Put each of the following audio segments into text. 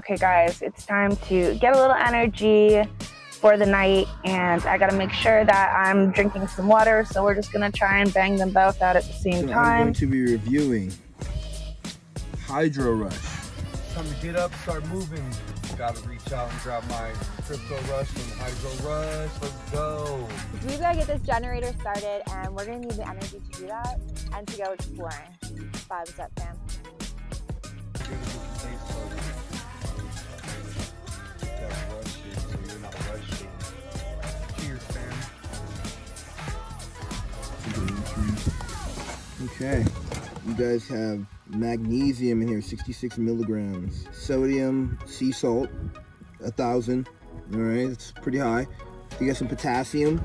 okay, guys, it's time to get a little energy for the night, and I gotta make sure that I'm drinking some water, so we're just gonna try and bang them both out at the same time. I'm going to be reviewing Hydro Rush. Time to get up, start moving. Gotta reach out and grab my Crypto Rush and Hydro Rush. Let's go. We've got to get this generator started, and we're going to need the energy to do that and to go exploring. Vibes up, fam. Cheers, fam. Okay, you guys have magnesium in here, 66 milligrams. Sodium, sea salt, 1,000. All right, it's pretty high. You got some potassium,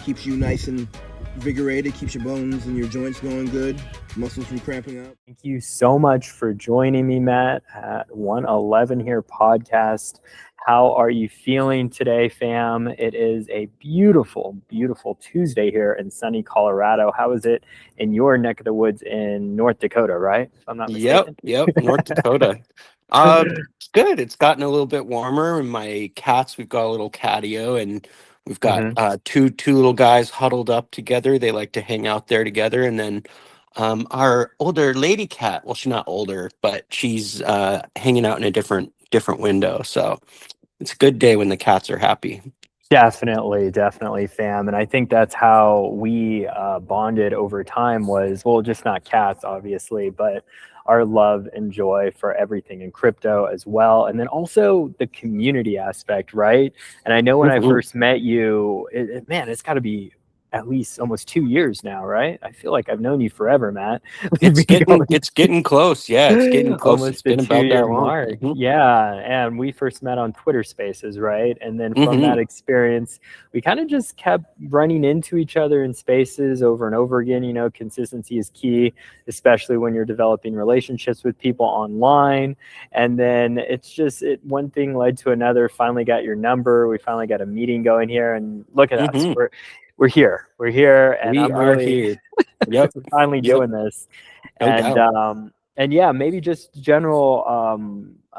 keeps you nice and invigorated, keeps your bones and your joints going good, muscles from cramping up. Thank you so much for joining me, Matt, at 111 here podcast. How are you feeling today, fam? It is a beautiful, beautiful Tuesday here in sunny Colorado. How is it in your neck of the woods in North Dakota, right? If I'm not mistaken. Yep, North Dakota. It's good. It's gotten a little bit warmer, and my cats, we've got a little catio, and we've got two little guys huddled up together. They like to hang out there together, and then our older lady cat, well, she's not older, but she's hanging out in a different window. So it's a good day when the cats are happy. Definitely, fam. And I think that's how we bonded over time was, well, just not cats, obviously, but our love and joy for everything in crypto as well. And then also the community aspect, right? And I know when I first met you, man, it's got to be at least almost 2 years now, right? I feel like I've known you forever, Matt. It's getting close. Yeah, it's getting close. Almost it's been the about 2-year that mark. long. Yeah, and we first met on Twitter Spaces, right? And then from that experience, we kind of just kept running into each other in spaces over and over again. You know, consistency is key, especially when you're developing relationships with people online. And then it's just one thing led to another. Finally got your number. We finally got a meeting going here, and look at us. We're here, and I'm really here. Yep. we're finally doing this. And yeah, maybe just general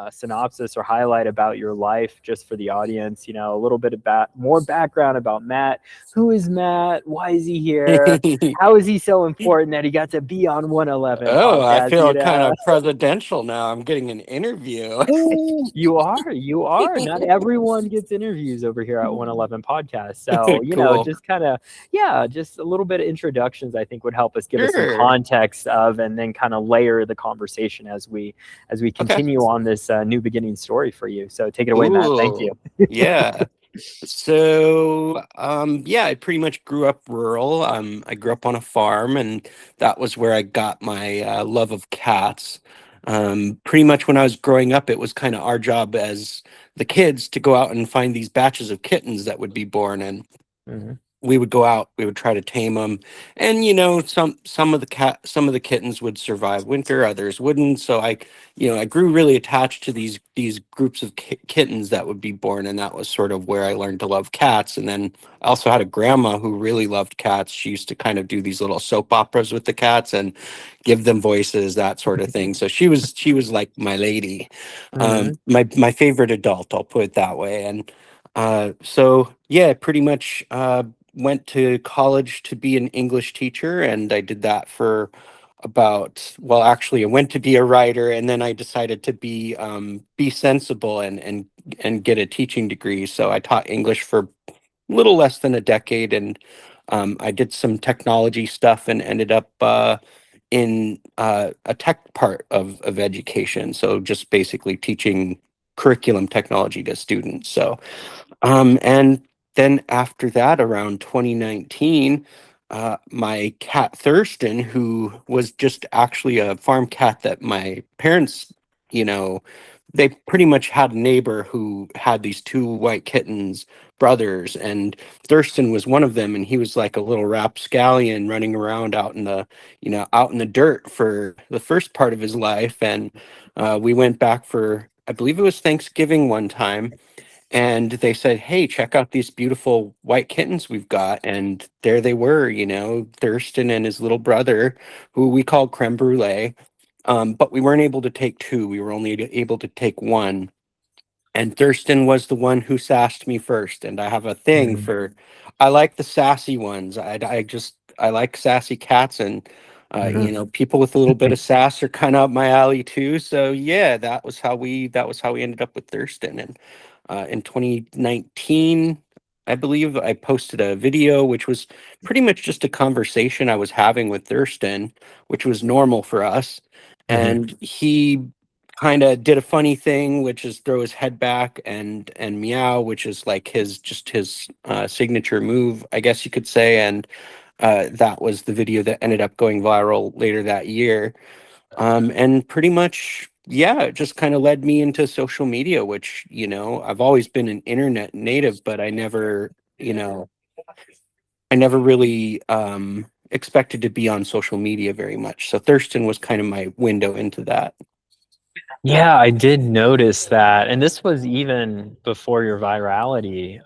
synopsis or highlight about your life just for the audience, you know, a little bit about more background about Matt. Who is Matt? Why is he here? How is he so important that he got to be on 111? Oh, podcast, I feel kind of presidential now. I'm getting an interview. You are. Not everyone gets interviews over here at 111 podcast. So, you know, just kind of, just a little bit of introductions, I think would help us give us some context of, and then kind of layer the conversation as we continue on this new beginning story for you. So take it away, Matt. Thank you. Yeah. So, I pretty much grew up rural. I grew up on a farm, and that was where I got my love of cats. Pretty much when I was growing up, it was kind of our job as the kids to go out and find these batches of kittens that would be born, and we would go out, we would try to tame them, and you know, some of the kittens would survive winter, others wouldn't. So I grew really attached to these groups of kittens that would be born, and that was sort of where I learned to love cats. And then I also had a grandma who really loved cats. She used to kind of do these little soap operas with the cats and give them voices, that sort of thing. So she was like my lady, my favorite adult, I'll put it that way. And pretty much went to college to be an English teacher, and I did that for I went to be a writer, and then I decided to be sensible and get a teaching degree. So I taught English for a little less than a decade, and I did some technology stuff and ended up in a tech part of education. So just basically teaching curriculum technology to students. So and then after that, around 2019, my cat Thurston, who was just actually a farm cat that my parents, they pretty much had a neighbor who had these two white kittens, brothers, and Thurston was one of them, and he was like a little rapscallion running around out in the dirt for the first part of his life. And we went back for, I believe it was Thanksgiving one time, and they said, "Hey, check out these beautiful white kittens we've got." And there they were, Thurston and his little brother, who we called Creme Brulee. But we weren't able to take two. We were only able to take one. and Thurston was the one who sassed me first. And I have a thing for, I like the sassy ones. I like sassy cats, and you know, people with a little bit of sass are kind of up my alley too. So yeah, that was how we ended up with Thurston. And in 2019, I believe I posted a video, which was pretty much just a conversation I was having with Thurston, which was normal for us. And he kind of did a funny thing, which is throw his head back and meow, which is like his signature move, I guess you could say. And that was the video that ended up going viral later that year. And pretty much, yeah, it just kind of led me into social media, which, you know, I've always been an internet native, but I never, you know, I never really expected to be on social media very much. So Thurston was kind of my window into that. Yeah, I did notice that. And this was even before your virality.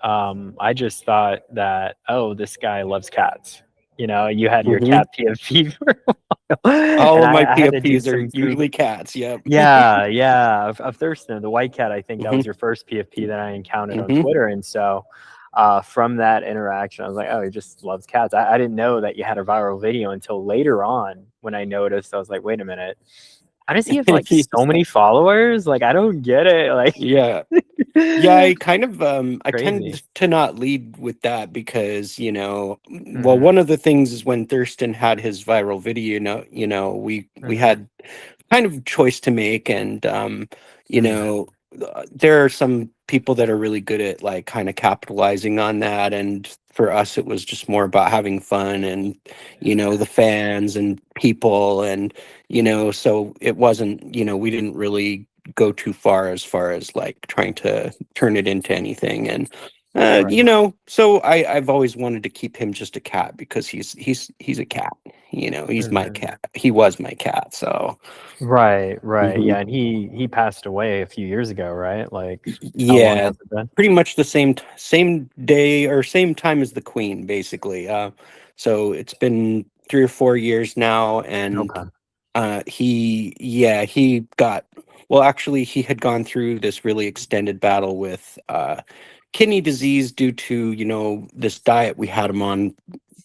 I just thought that, oh, this guy loves cats. You know, you had your Mhm. cat PFP for a while. All And of my I had to do PFPs are some proof. usually cats. Yep. Yeah, of Thurston, the white cat. I think that Hmm. was your first PFP that I encountered on Hmm. Twitter. And so from that interaction, I was like, oh, he just loves cats. I didn't know that you had a viral video until later on when I noticed. I was like, wait a minute. How does he have like so many followers? Like, I don't get it. Like, Yeah. Yeah, I kind of I crazy. tend to not lead with that because, you know, well, Hmm. one of the things is when Thurston had his viral video, you know, we Hmm. had kind of choice to make. And you Hmm. know, there are some people that are really good at like kind of capitalizing on that, and for us it was just more about having fun and, you know, the fans and people. And, you know, so it wasn't, you know, we didn't really go too far as like trying to turn it into anything. And Right. you know, so I've always wanted to keep him just a cat because he's a cat. You know, he's my Hmm. cat. He was my cat. So Right. mhm. Yeah, and he passed away a few years ago, right? Like, how long Yeah, has it been? pretty much the same day or same time as the Queen, basically. So it's been 3 or 4 years now. And Okay. he got, well, actually he had gone through this really extended battle with kidney disease due to, you know, this diet we had him on,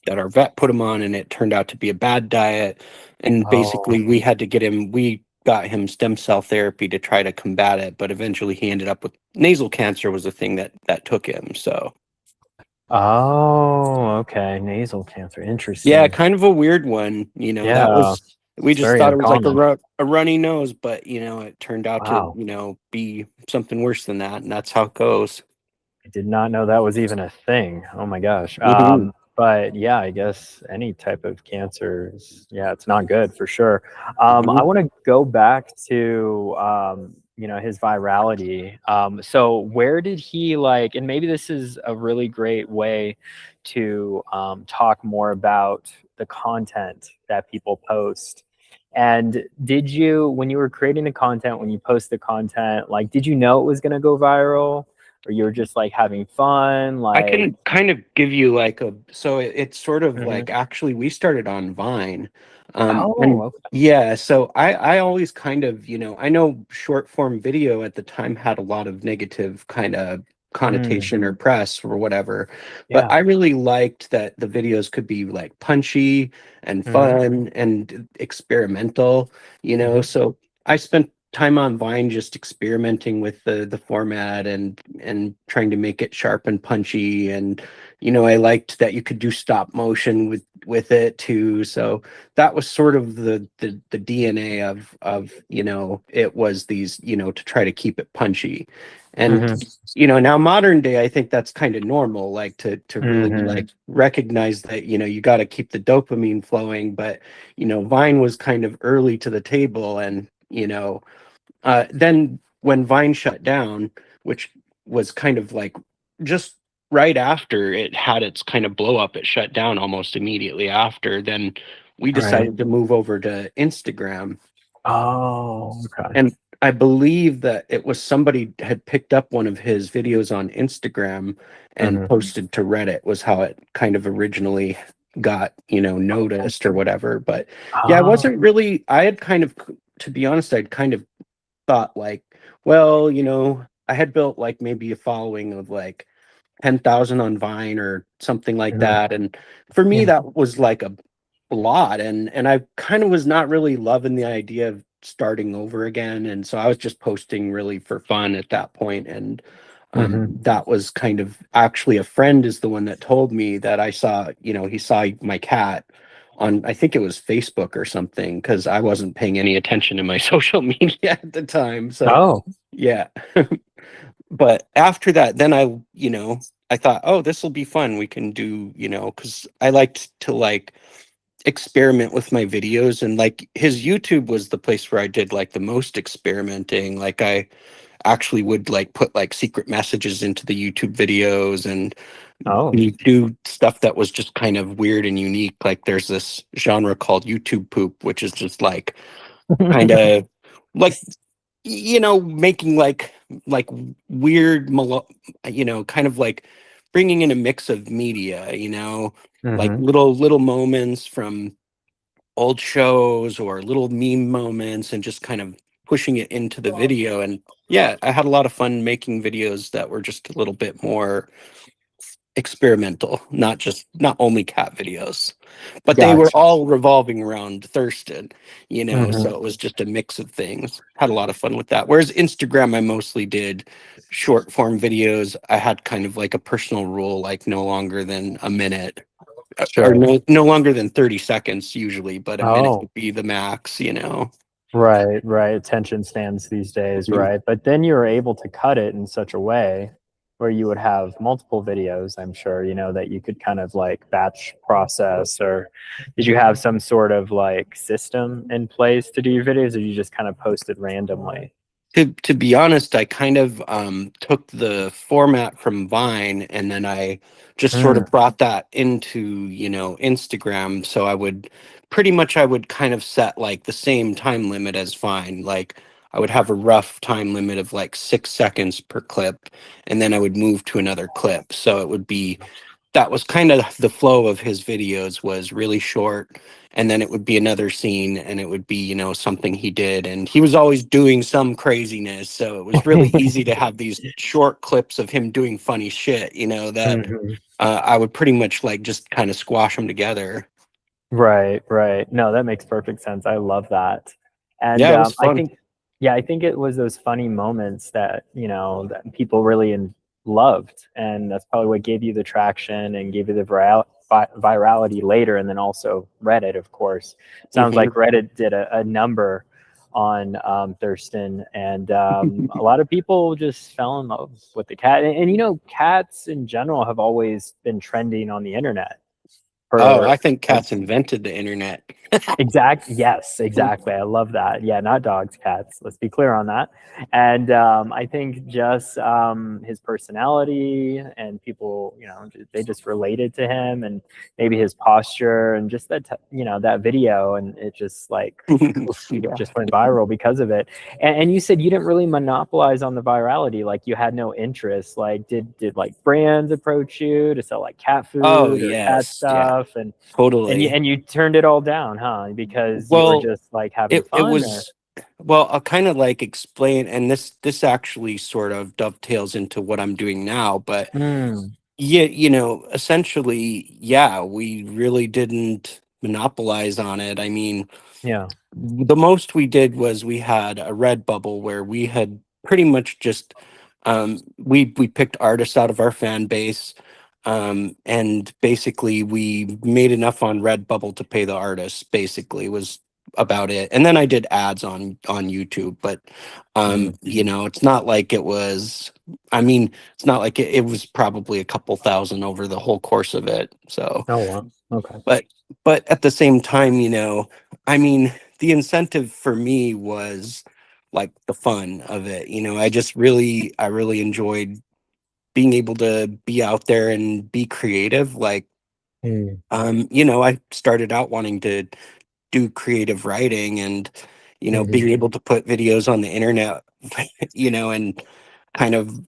that our vet put him on, and it turned out to be a bad diet. And Oh. basically we got him stem cell therapy to try to combat it, but eventually he ended up with nasal cancer was the thing that took him. So Oh, okay. Nasal cancer. yeah, Interesting. kind of a weird one. You know, that Yeah, was, we it's just very thought it was like uncommon. a runny nose, but you know, it turned out to, Wow. you know, be something worse than that, and that's how it goes. I did not know that was even a thing. Oh my gosh. Hmm. But yeah, I guess any type of cancer is, yeah, it's not good for sure. I Hmm. want to go back to, you know, his virality. So where did he like, and maybe this is a really great way to talk more about the content that people post. And did you, when you were creating the content, when you post the content, like, did you know it was going to go viral? Or you were just like having fun, I like, can kind of give you like a, so it's sort of mhm. like, actually we started on Vine. Oh, And okay. yeah, so I always kind of, you know, I know short form video at the time had a lot of negative kind of Mm, connotation or press or whatever, but yeah. I really liked that the videos could be like punchy and Hmm. fun and experimental, you know. Hmm. So I spent time on Vine just experimenting with the format and trying to make it sharp and punchy. And, you know, I liked that you could do stop motion with it too. So that was sort of the DNA of, you know, it was these, you know, to try to keep it punchy. And, Hmm. you know, now modern day, I think that's kind of normal, like to really Hmm. like recognize that, you know, you got to keep the dopamine flowing. But, you know, Vine was kind of early to the table. And, you know, then when Vine shut down, which was kind of like just right after it had its kind of blow up, it shut down almost immediately after. Then we Right. decided to move over to Instagram. Oh, okay. And I believe that it was somebody had picked up one of his videos on Instagram and Hmm. posted to Reddit, was how it kind of originally got, you know, noticed or whatever. But yeah, I Oh, wasn't really, I had kind of, to be honest, I'd kind of thought like, well, you know, I had built like maybe a following of like 10,000 on Vine or something like Mhm. that. And for me, Yeah. that was like a lot. And I kind of was not really loving the idea of starting over again. And so I was just posting really for fun at that point. And Mhm. that was kind of actually a friend is the one that told me that I saw, he saw my cat on, I think it was Facebook or something, because I wasn't paying any attention to my social media at the time. So Oh. yeah. But after that, then I thought, oh, this will be fun. We can do, because I liked to like experiment with my videos, and like his YouTube was the place where I did like the most experimenting. Like I actually would like put like secret messages into the YouTube videos, and Oh. you do stuff that was just kind of weird and unique. Like there's this genre called YouTube poop, which is just like kind of like making like weird kind of like bringing in a mix of media, like Mhm. little moments from old shows or little meme moments, and just kind of pushing it into the video. And yeah, I had a lot of fun making videos that were just a little bit more experimental, not only cat videos, but they were Gotcha. all revolving around Thurston, so Mhm. it was just a mix of things. Had a lot of fun with that. Whereas Instagram, I mostly did short form videos. I had kind of like a personal rule, like no longer than a minute, or Sure. no longer than 30 seconds usually, but a minute Oh. would be the max. Right, right. Attention spans these days, Mhm. right? But then you were able to cut it in such a way where you would have multiple videos, I'm sure, that you could kind of like batch process, or did you have some sort of like system in place to do your videos, or you just kind of posted randomly? To be honest, I kind of took the format from Vine, and then I just sort Mm, of brought that into, Instagram. So I would kind of set like the same time limit as Vine. Like I would have a rough time limit of like 6 seconds per clip, and then I would move to another clip. So it would be that was kind of the flow of his videos, was really short, and then it would be another scene, and it would be something he did, and he was always doing some craziness, so it was really easy to have these short clips of him doing funny shit, that mhm. I would pretty much like just kind of squash them together. Right, right. No, that makes perfect sense. I love that. And Yeah, it was I fun. think, yeah, I think it was those funny moments that, that people really loved. And that's probably what gave you the traction and gave you the virality later. And then also Reddit, of course. Sounds Hmm. like Reddit did a number on Thurston. And a lot of people just fell in love with the cat. And, cats in general have always been trending on the internet Oh, I for think like, cats invented the internet. Yes, exactly. I love that. Yeah, not dogs, cats. Let's be clear on that. And I think just his personality, and people, they just related to him, and maybe his posture, and just that, that video, and it just like oof, Yeah. just went viral because of it. And you said you didn't really monopolize on the virality, like you had no interest. Like, did like brands approach you to sell like cat Oh, food or cat yes. Yeah, stuff, and totally. you turned it all down, huh? Because you were Well, just like having it fun, or was well, I'll kind of like explain, and this actually sort of dovetails into what I'm doing now. But mm, yeah, essentially, yeah, we really didn't monopolize on it. I mean, yeah. the most we did was we had a red bubble where we had pretty much just we picked artists out of our fan base, and basically we made enough on Redbubble to pay the artists, basically was about it. And then I did ads on YouTube, but Mhm. it's not like it was, I mean, it's not like it was probably a couple thousand over the whole course of it. So Oh wow. Okay. but at the same time, I mean, the incentive for me was like the fun of it. I really enjoyed being able to be out there and be creative. Like, Mm, I started out wanting to do creative writing, and mhm. being able to put videos on the internet, and kind of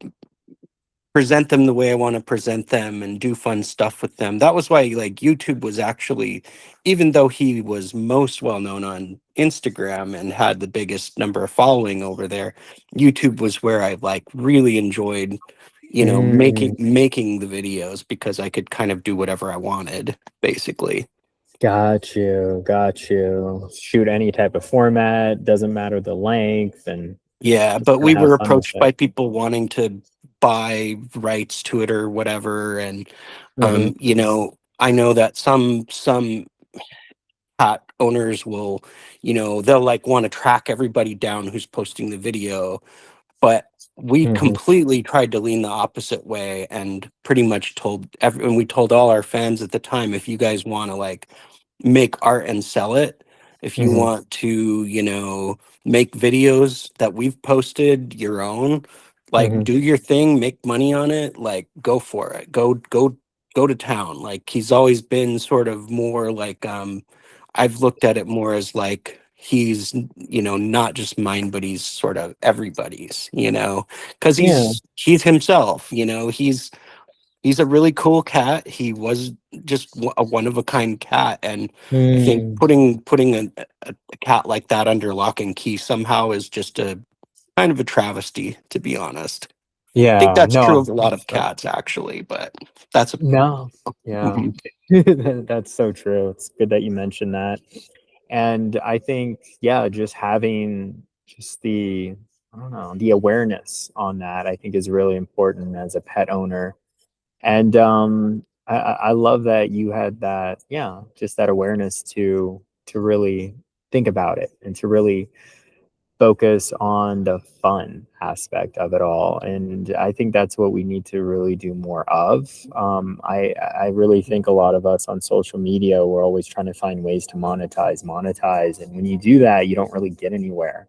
present them the way I want to present them and do fun stuff with them. That was why like YouTube was actually, even though he was most well known on Instagram and had the biggest number of following over there, YouTube was where I like really enjoyed, you know, Mm, making the videos because I could kind of do whatever I wanted, basically. got you, got you. Shoot any type of format, doesn't matter the length, and Yeah, just but kind we of have were fun with approached by it. people wanting to buy rights to it or whatever, and Hmm. you know, I know that some cat owners will, you know, they'll like want to track everybody down who's posting the video, but we Hmm. completely tried to lean the opposite way and pretty much told everyone, we told all our fans at the time, if you guys want to like make art and sell it, if you Hmm. want to, you know, make videos that we've posted your own, like Hmm. do your thing, make money on it, like go for it, go to town. Like he's always been sort of more like I've looked at it more as like he's, you know, not just mine, but he's sort of everybody's, you know, because Yeah. he's himself, you know, he's a really cool cat. He was just a one of a kind cat, and I think Mm, putting a cat like that under lock and key somehow is just a kind of a travesty, to be honest. I think yeah. that's true No. of a lot of cats, actually, but that's a No. Yeah. mhm. That's so true. It's good that you mentioned that. And I think, yeah, just having just the, I don't know, the awareness on that, I think is really important as a pet owner. And I love that you had that, yeah, just that awareness to really think about it and to really focus on the fun aspect of it all. And I think that's what we need to really do more of. I really think a lot of us on social media, we're always trying to find ways to monetize. And when you do that, you don't really get anywhere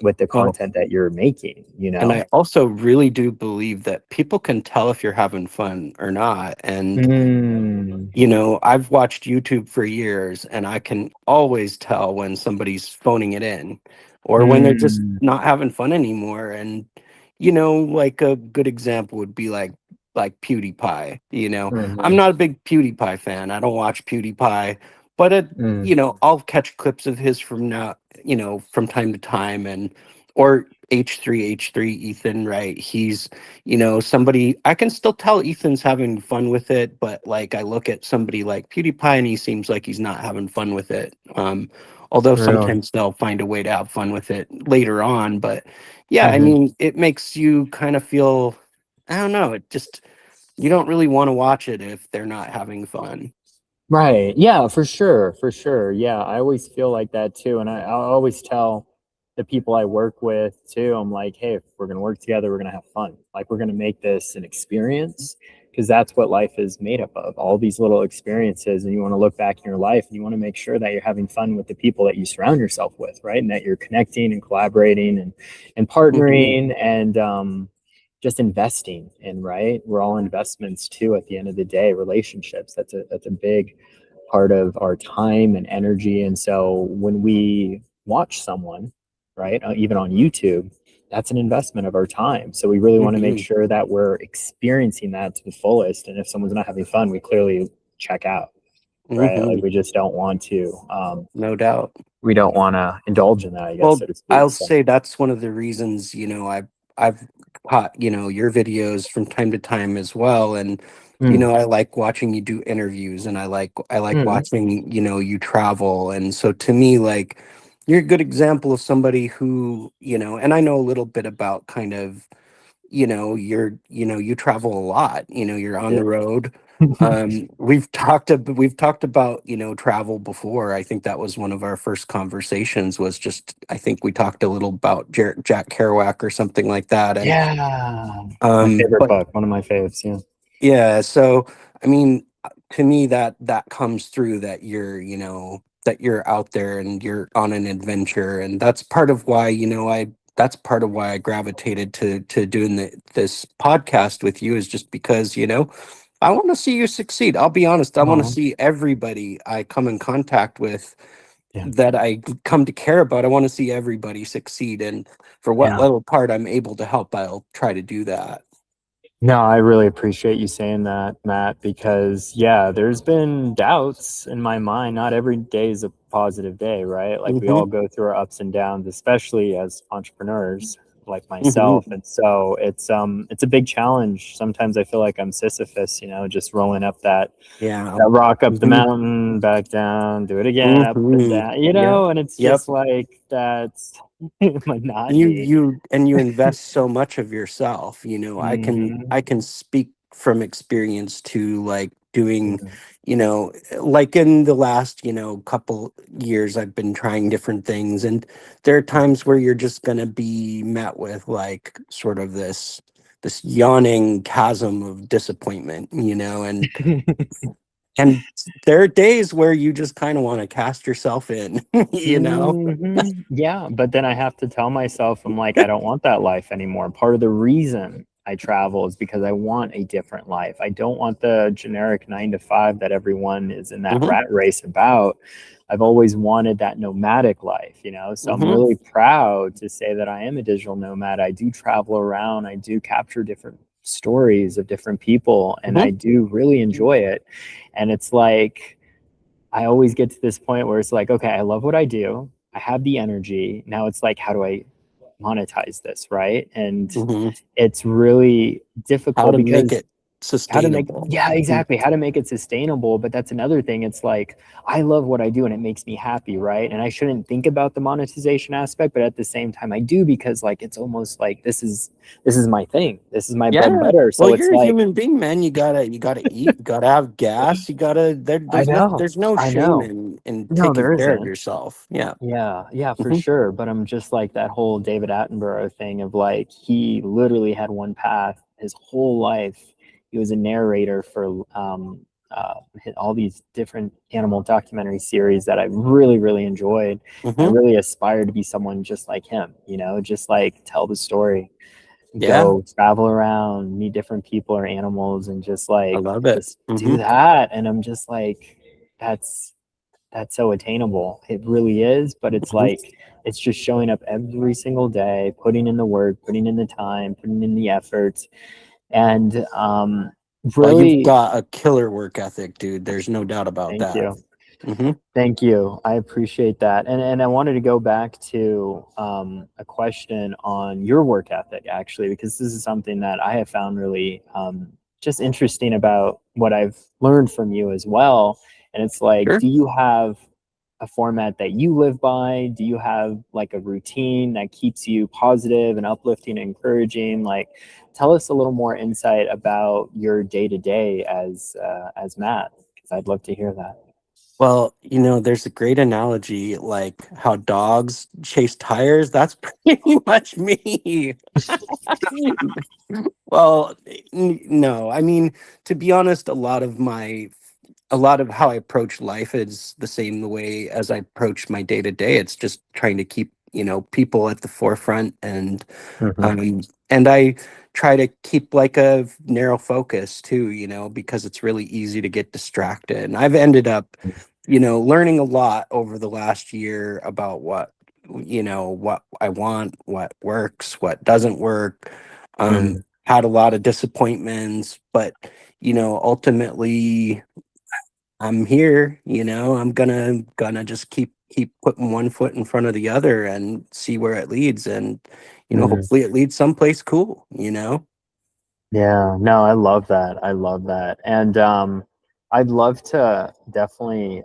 with the Well, content that you're making, you and know? I also really do believe that people can tell if you're having fun or not. And Mm, you know, I've watched YouTube for years and I can always tell when somebody's phoning it in or when they're just mm, not having fun anymore. And, you know, like a good example would be like PewDiePie. You know, I'm mhm, not a big PewDiePie fan. I don't watch PewDiePie, but mm, you know, I'll catch clips of his from now, you know, from time to time and or H3 Ethan, right? He's, you know, somebody I can still tell Ethan's having fun with it, but like I look at somebody like PewDiePie and he seems like he's not having fun with it. Although really. sometimes they'll find a way to have fun with it later on. But yeah, I Mhm. mean, it makes you kind of feel, I don't know, it just, you don't really want to watch it if they're not having fun. Right. Yeah, for sure. For sure. Yeah. I always feel like that too. And I always tell the people I work with too, I'm like, hey, if we're going to work together, we're going to have fun. Like, we're going to make this an experience because that's what life is made up of, all these little experiences. And you want to look back in your life and you want to make sure that you're having fun with the people that you surround yourself with, right? And that you're connecting and collaborating and Hmm. partnering and, just investing in, right? We're all investments too at the end of the day. Relationships, that's a big part of our time and energy. And so when we watch someone, right, even on YouTube, that's an investment of our time. So we really want to make Hmm. sure that we're experiencing that to the fullest. And if someone's not having fun, we clearly check out, right? Like, Hmm. we just don't want to, No doubt. we don't want to indulge in that, I guess, Well, so to speak. I'll So, say that's one of the reasons, you know, I've caught, you know, your videos from time to time as well. And, you mm, know, I like watching you do interviews and I like mm, watching, you know, you travel. And so to me, like you're a good example of somebody who, you know, and I know a little bit about kind of, you know, you travel a lot, you know, you're on yeah. the road. We've talked about, you know, travel before. I think that was one of our first conversations was just, I think we talked a little about Jack Kerouac or something like that. And, Yeah. My favorite but book, one of my faves. Yeah. yeah, so I mean, to me that comes through that you're, you know, that you're out there and you're on an adventure, and that's part of why, you know, that's part of why I gravitated to doing this podcast with you is just because, you know, I want to see you succeed. I'll be honest, I want to Oh, see everybody I come in contact with yeah. that I come to care about. I want to see everybody succeed, and for what Yeah. little part I'm able to help, I'll try to do that. No, I really appreciate you saying that, Matt, because yeah, there's been doubts in my mind. Not every day is a positive day, right? Like we Mm-hmm. all go through our ups and downs, especially as entrepreneurs like myself. Mm-hmm. And so it's a big challenge. Sometimes I feel like I'm Sisyphus, just rolling up Yeah. that rock up the Mm-hmm. mountain, back down, do it again, up and Mm-hmm. down, Yeah. and it's Yep. just like that's you monotony. you and you invest so much of yourself. Hmm. I can speak from experience to like doing, like in the last couple years I've been trying different things, and there are times where you're just going to be met with like sort of this yawning chasm of disappointment, and there are days where you just kind of want to cast yourself in. Yeah, but then I have to tell myself, I'm like, I don't want that life anymore. Part of the reason I travel is because I want a different life. I don't want the generic 9 to 5 that everyone is in that Hmm. rat race about. I've always wanted that nomadic life, So I'm Hmm. really proud to say that I am a digital nomad. I do travel around, I do capture different stories of different people, and Hmm. I do really enjoy it. And it's like, I always get to this point where it's like, okay, I love what I do. I have the energy. Now it's like, how do I monetize this? Right. And Hmm. it's really How difficult to make because it sustainable. yeah, exactly. How to make it sustainable. But that's another thing. It's like, I love what I do and it makes me happy. Right. And I shouldn't think about the monetization aspect, but at the same time, I do because like, it's almost like this is my thing. This is my bread and Yeah. butter. Well, So it's you're a like, human being, man. You gotta eat, you gotta have gas, I know, there's no I shame know. in No, taking there care of isn't. yourself. Yeah. Yeah, yeah, for Hmm. sure. But I'm just like that whole David Attenborough thing of like he literally had one path his whole life. He was a narrator for all these different animal documentary series that I really, really enjoyed. I Hmm. really aspired to be someone just like him, just like tell the story, Yeah. go travel around, meet different people or animals, and I love it. just Hmm. do that. And I'm just like, that's that's so attainable. It really is, but it's Hmm. like it's just showing up every single day, putting in the work, putting in the time, putting in the effort, and Well, you've really, got a killer work ethic, dude. There's no doubt about thank that. you. Hmm. Thank you. I appreciate that. And I wanted to go back to a question on your work ethic, actually, because this is something that I have found really just interesting about what I've learned from you as well. And it's like, Sure. do you have a format that you live by? Do you have like a routine that keeps you positive and uplifting and encouraging? Like, tell us a little more insight about your day to day as Matt, because I'd love to hear that. Well, there's a great analogy, like how dogs chase tires. That's pretty much me. Well, no, I mean, to be honest, a lot of how I approach life is the same the way as I approach my day to day. It's just trying to keep, people at the forefront, Mhm. and I try to keep like a narrow focus too, because it's really easy to get distracted. And I've ended up, learning a lot over the last year about what I want, what works, what doesn't work. Mhm. Had a lot of disappointments, but ultimately I'm here. I'm gonna just keep putting one foot in front of the other and see where it leads, and Mhm. hopefully it leads someplace cool. Yeah, no, I love that. I love that. And I'd love to definitely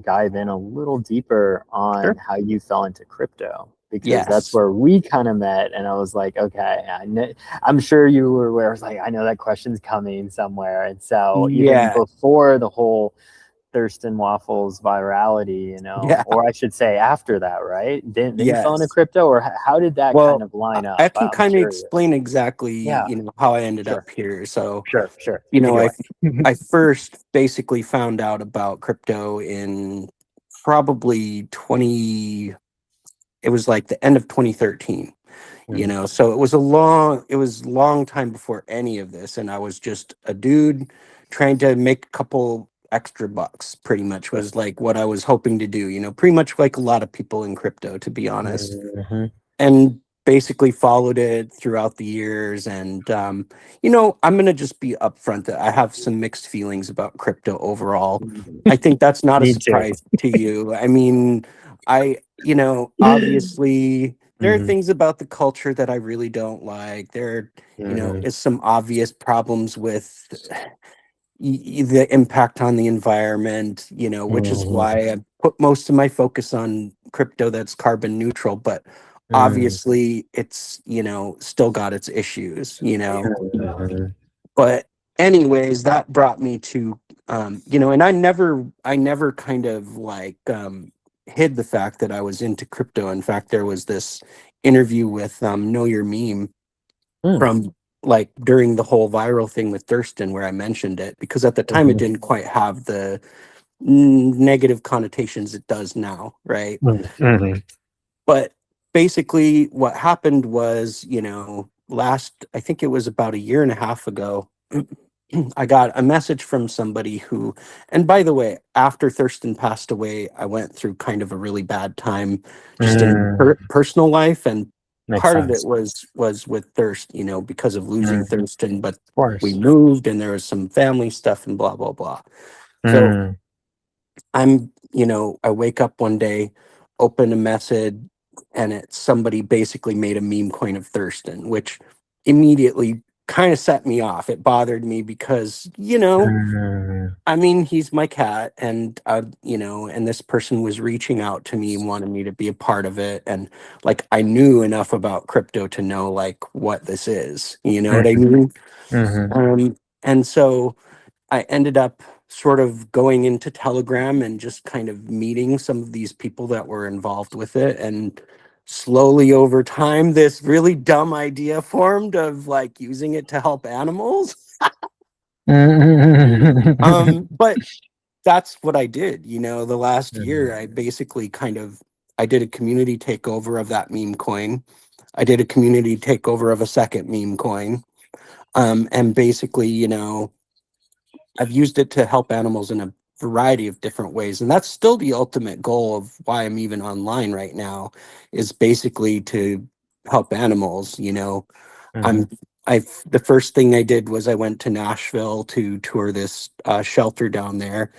dive in a little deeper on Sure. how you fell into crypto because that's Yes. where we kind of met. And I was like, okay, I'm sure you were aware. I was like, I know that question's coming somewhere. And so even Yeah. before the whole Thurston Waffles virality, Yeah. or I should say after that, right? Then you fell into Yes. crypto, or how did that kind Well, of line I up? can I'm kind of curious. explain exactly, Yeah, how I ended sure. up here. So, Sure. Take it I away. I first basically found out about crypto in probably 20, it was like the end of 2013. Mhm. So it was long time before any of this, and I was just a dude trying to make a couple extra bucks, pretty much was like what I was hoping to do, pretty much like a lot of people in crypto, to be honest. Mhm. And basically followed it throughout the years. And, you know, I'm going to just be upfront that I have some mixed feelings about crypto overall. I think that's not a Me too. surprise to you. I mean, you know, obviously there are Mhm, things about the culture that I really don't like. There, you know, mhm, is some obvious problems with the impact on the environment, you know, which is mhm, why I put most of my focus on crypto that's carbon neutral, but mhm, obviously it's, you know, still got its issues, you know. mhm, But anyways, that brought me to you know, and I never kind of like hid the fact that I was into crypto. In fact, there was this interview with Know Your Meme mm, from like during the whole viral thing with Thurston where I mentioned it, because at the time it mhm, didn't quite have the negative connotations it does now, right? mhm, But basically what happened was, you know, I think it was about a year and a half ago, I got a message from somebody who, and by the way, after Thurston passed away, I went through kind of a really bad time just in mm. personal life. And Makes part of it sense. was with Thirst, you know, because of losing Mm, Thurston, but of we course. moved and there was some family stuff and blah, blah, blah. So Mm, you know, I wake up one day, open a message, and it's somebody basically made a meme coin of Thurston, which immediately kind of set me off. It bothered me because, you know, mm, I mean, he's my cat, and you know, and this person was reaching out to me, wanted me to be a part of it, and like I knew enough about crypto to know like what this is. You know what I mhm, mean? mhm, And so I ended up sort of going into Telegram and just kind of meeting some of these people that were involved with it. And slowly over time, this really dumb idea formed of like using it to help animals. But that's what I did. You know, the last mhm, year, I basically I did a community takeover of that meme coin. I did a community takeover of a second meme coin. And basically, you know, I've used it to help animals in a variety of different ways. And that's still the ultimate goal of why I'm even online right now, is basically to help animals. You know, mhm, I'm the first thing I did was I went to Nashville to tour this shelter down there.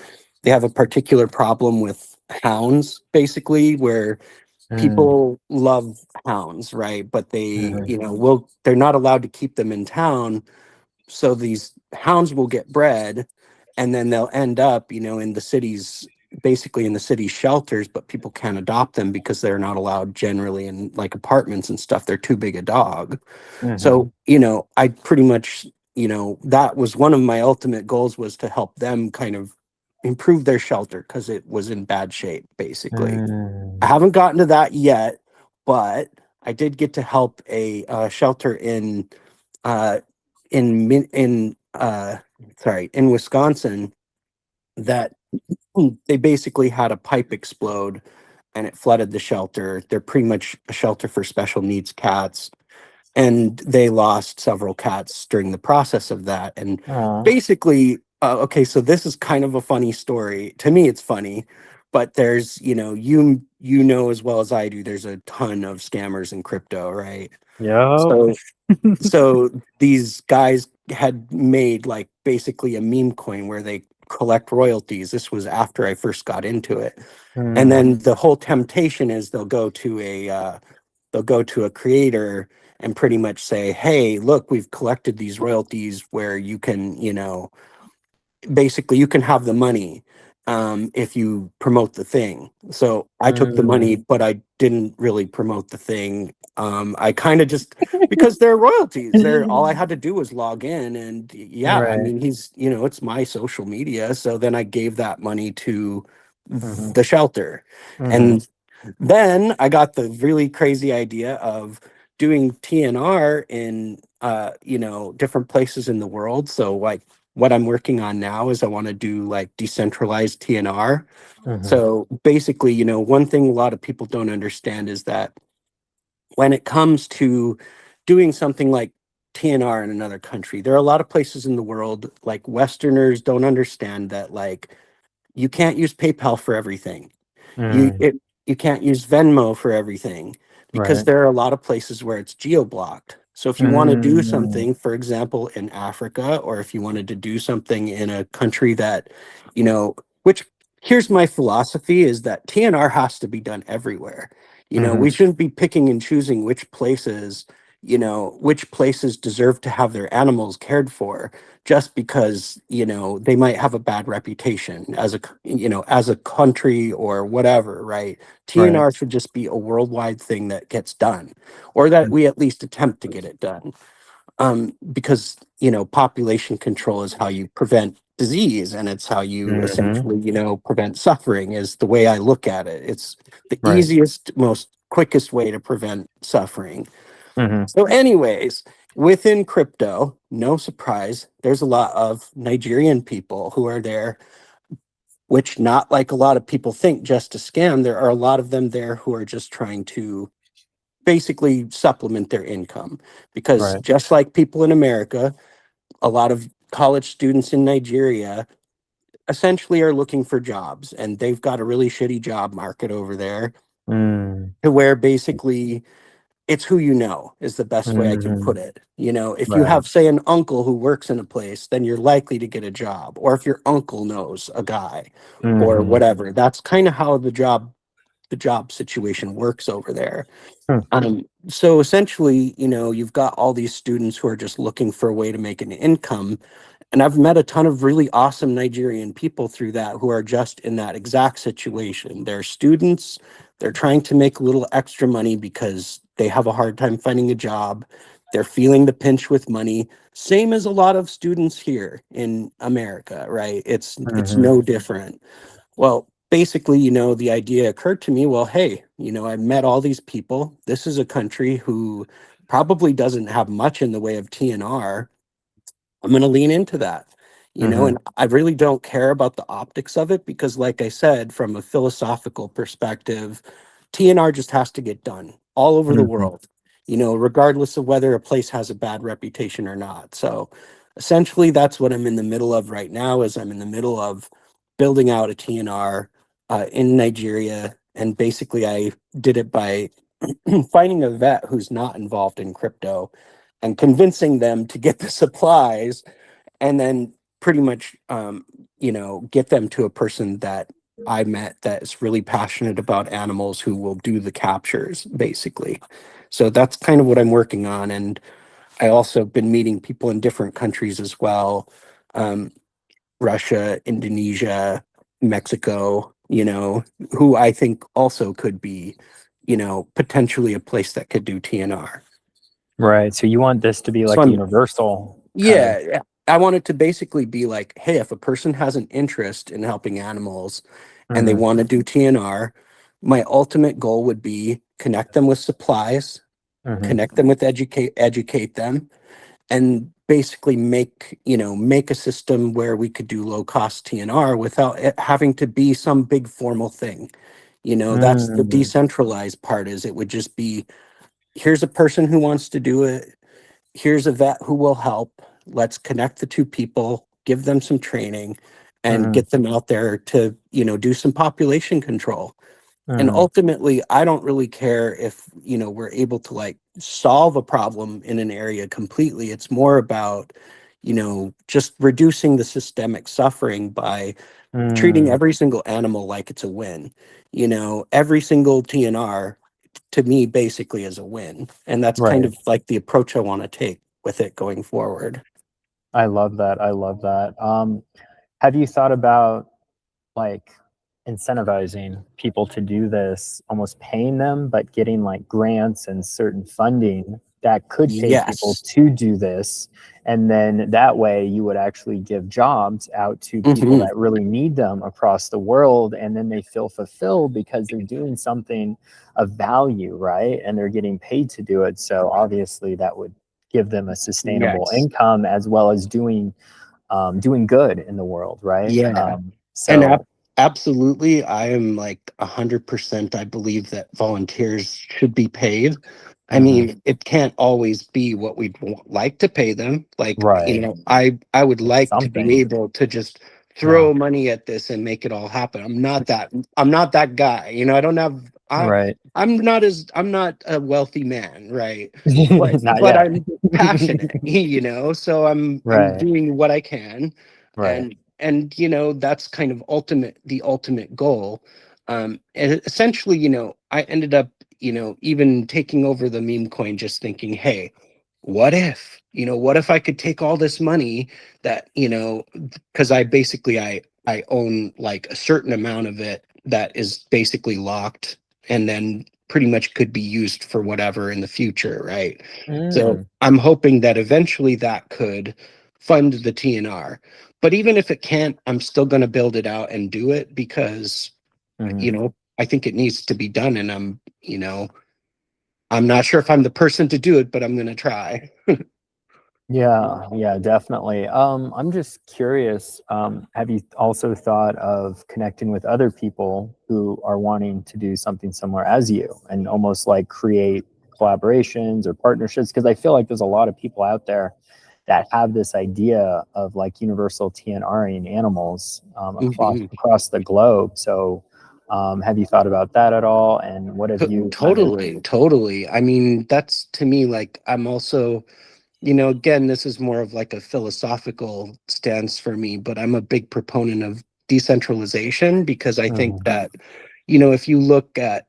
They have a particular problem with hounds, basically, where mm, people love hounds, right? But they, mhm, you know, they're not allowed to keep them in town, so these hounds will get bred and then they'll end up, you know, in the cities, basically in the city shelters, but people can't adopt them because they're not allowed generally in like apartments and stuff. They're too big a dog. mhm, So, you know, I pretty much, you know, that was one of my ultimate goals, was to help them kind of improve their shelter because it was in bad shape, basically. I mm, haven't gotten to that yet, but I did get to help a shelter uh, in Wisconsin, that they basically had a pipe explode and it flooded the shelter. They're pretty much a shelter for special needs cats, and they lost several cats during the process of that. And aw, basically, okay, so this is kind of a funny story. To me, it's funny, but there's, you know, you know as well as I do, there's a ton of scammers in crypto, right? yup. So so these guys had made like basically a meme coin where they collect royalties. This was after I first got into it. And Mm, then the whole temptation is they'll go to a creator and pretty much say, hey, look, we've collected these royalties where you can, you know, basically you can have the money if you promote the thing. So I took the mm, money, but I didn't really promote the thing. I kind of just, because they're royalties, they're all I had to do was log in, and yeah, I right. mean, you know, it's my social media. So then I gave that money to Mhm, the shelter. mhm, And then I got the really crazy idea of doing TNR in you know, different places in the world. So like what I'm working on now is I want to do like decentralized TNR. mhm, So basically, you know, one thing a lot of people don't understand is that when it comes to doing something like TNR in another country, there are a lot of places in the world, like Westerners don't understand that like you can't use PayPal for everything. You mm, it you can't use Venmo for everything. because Right. there are a lot of places where it's geo-blocked. So if you want to do Mm, something, for example, in Africa, or if you wanted to do something in a country that, you know, which here's my philosophy is that TNR has to be done everywhere. mhm. We shouldn't be picking and choosing which places deserve to have their animals cared for just because, they might have a bad reputation as a country or whatever, right? Right. TNR should just be a worldwide thing that gets done, or that we at least attempt to get it done. Because, population control is how you prevent disease, and it's how you Mhm. essentially, prevent suffering, is the way I look at it. It's the Right. easiest, most quickest way to prevent suffering. Mhm. So, anyways, within crypto, no surprise, there's a lot of Nigerian people who are there, which, not like a lot of people think, just to scam. There are a lot of them there who are just trying to basically supplement their income. Because Right. just like people in America, a lot of college students in Nigeria essentially are looking for jobs, and they've got a really shitty job market over there, Mm, to where basically it's who you know is the best way I can put mhm. it. If you Right. have, say, an uncle who works in a place, then you're likely to get a job. Or if your uncle knows a guy or Mhm. whatever, that's kind of how the job situation works over there. Hmm. So essentially, you've got all these students who are just looking for a way to make an income. And I've met a ton of really awesome Nigerian people through that who are just in that exact situation. They're students, they're trying to make a little extra money because they have a hard time finding a job. They're feeling the pinch with money, same as a lot of students here in America, right? It's Mhm. no different. Well, basically, the idea occurred to me, well, hey, I met all these people. This is a country who probably doesn't have much in the way of TNR. I'm going to lean into that, Mhm. and I really don't care about the optics of it because, like I said, from a philosophical perspective, TNR just has to get done all over the Mhm. world, regardless of whether a place has a bad reputation or not. So essentially, that's what I'm in the middle of right now, is I'm in the middle of building out a TNR in Nigeria. And basically, I did it by finding a vet who's not involved in crypto and convincing them to get the supplies, and then pretty much get them to a person that I met that's really passionate about animals, who will do the captures basically. So that's kind of what I'm working on. And I also been meeting people in different countries as well. um, Russia, Indonesia, Mexico, who I think also could be, potentially a place that could do TNR. Right. So you want this to be So like I'm universal kind of. Yeah, I want it to basically be like, hey, if a person has an interest in helping animals and they Mhm. want to do TNR, my ultimate goal would be connect them with supplies, Mhm. connect them with educate them, and basically make a system where we could do low cost TNR without it having to be some big formal thing. That's the Mm, decentralized part, is it would just be, here's a person who wants to do it, here's a vet who will help. Let's connect the two people, give them some training, and mhm. get them out there to, do some population control. And Mhm. ultimately, I don't really care if, we're able to like solve a problem in an area completely. It's more about, just reducing the systemic suffering by treating Mm, every single animal like it's a win. Every single TNR to me basically is a win. And that's kind right. of like the approach I want to take with it going forward. I love that. I love that. Have you thought about like incentivizing people to do this, almost paying them, but getting like grants and certain funding that could pay people Yes. to do this? And then that way you would actually give jobs out to people Hmm. that really need them across the world. And then they feel fulfilled because they're doing something of value, right? And they're getting paid to do it. So obviously that would give them a sustainable Yes. income as well as doing good in the world, right? Yeah. And So absolutely, I am like 100%. I believe that volunteers should be paid. I mhm, mean, it can't always be what we'd like to pay them. Like, right, I would it's like to be something. able to just Yeah. throw money at this and make it all happen. I'm not that guy. I don't have Right. I'm not a wealthy man, right? Not But yet. I'm passionate, so I'm Right. doing what I can. Right. And that's kind of the ultimate goal. And essentially, I ended up, even taking over the meme coin, just thinking, hey, what if I could take all this money that, because I own like a certain amount of it that is basically locked, and then pretty much could be used for whatever in the future, right? So Mm. I'm hoping that eventually that could fund the TNR. But even if it can't, I'm still going to build it out and do it because, Mhm. I think it needs to be done. And I'm not sure if I'm the person to do it, but I'm going to try. Yeah, definitely. I'm just curious, have you also thought of connecting with other people who are wanting to do something similar as you and almost like create collaborations or partnerships? Because I feel like there's a lot of people out there that have this idea of like universal TNRing animals Mhm. across the globe. So have you thought about that at all? And what have you kind of... Totally. I mean, that's to me, like, I'm also, again, this is more of like a philosophical stance for me, but I'm a big proponent of decentralization because I think Mhm, that, if you look at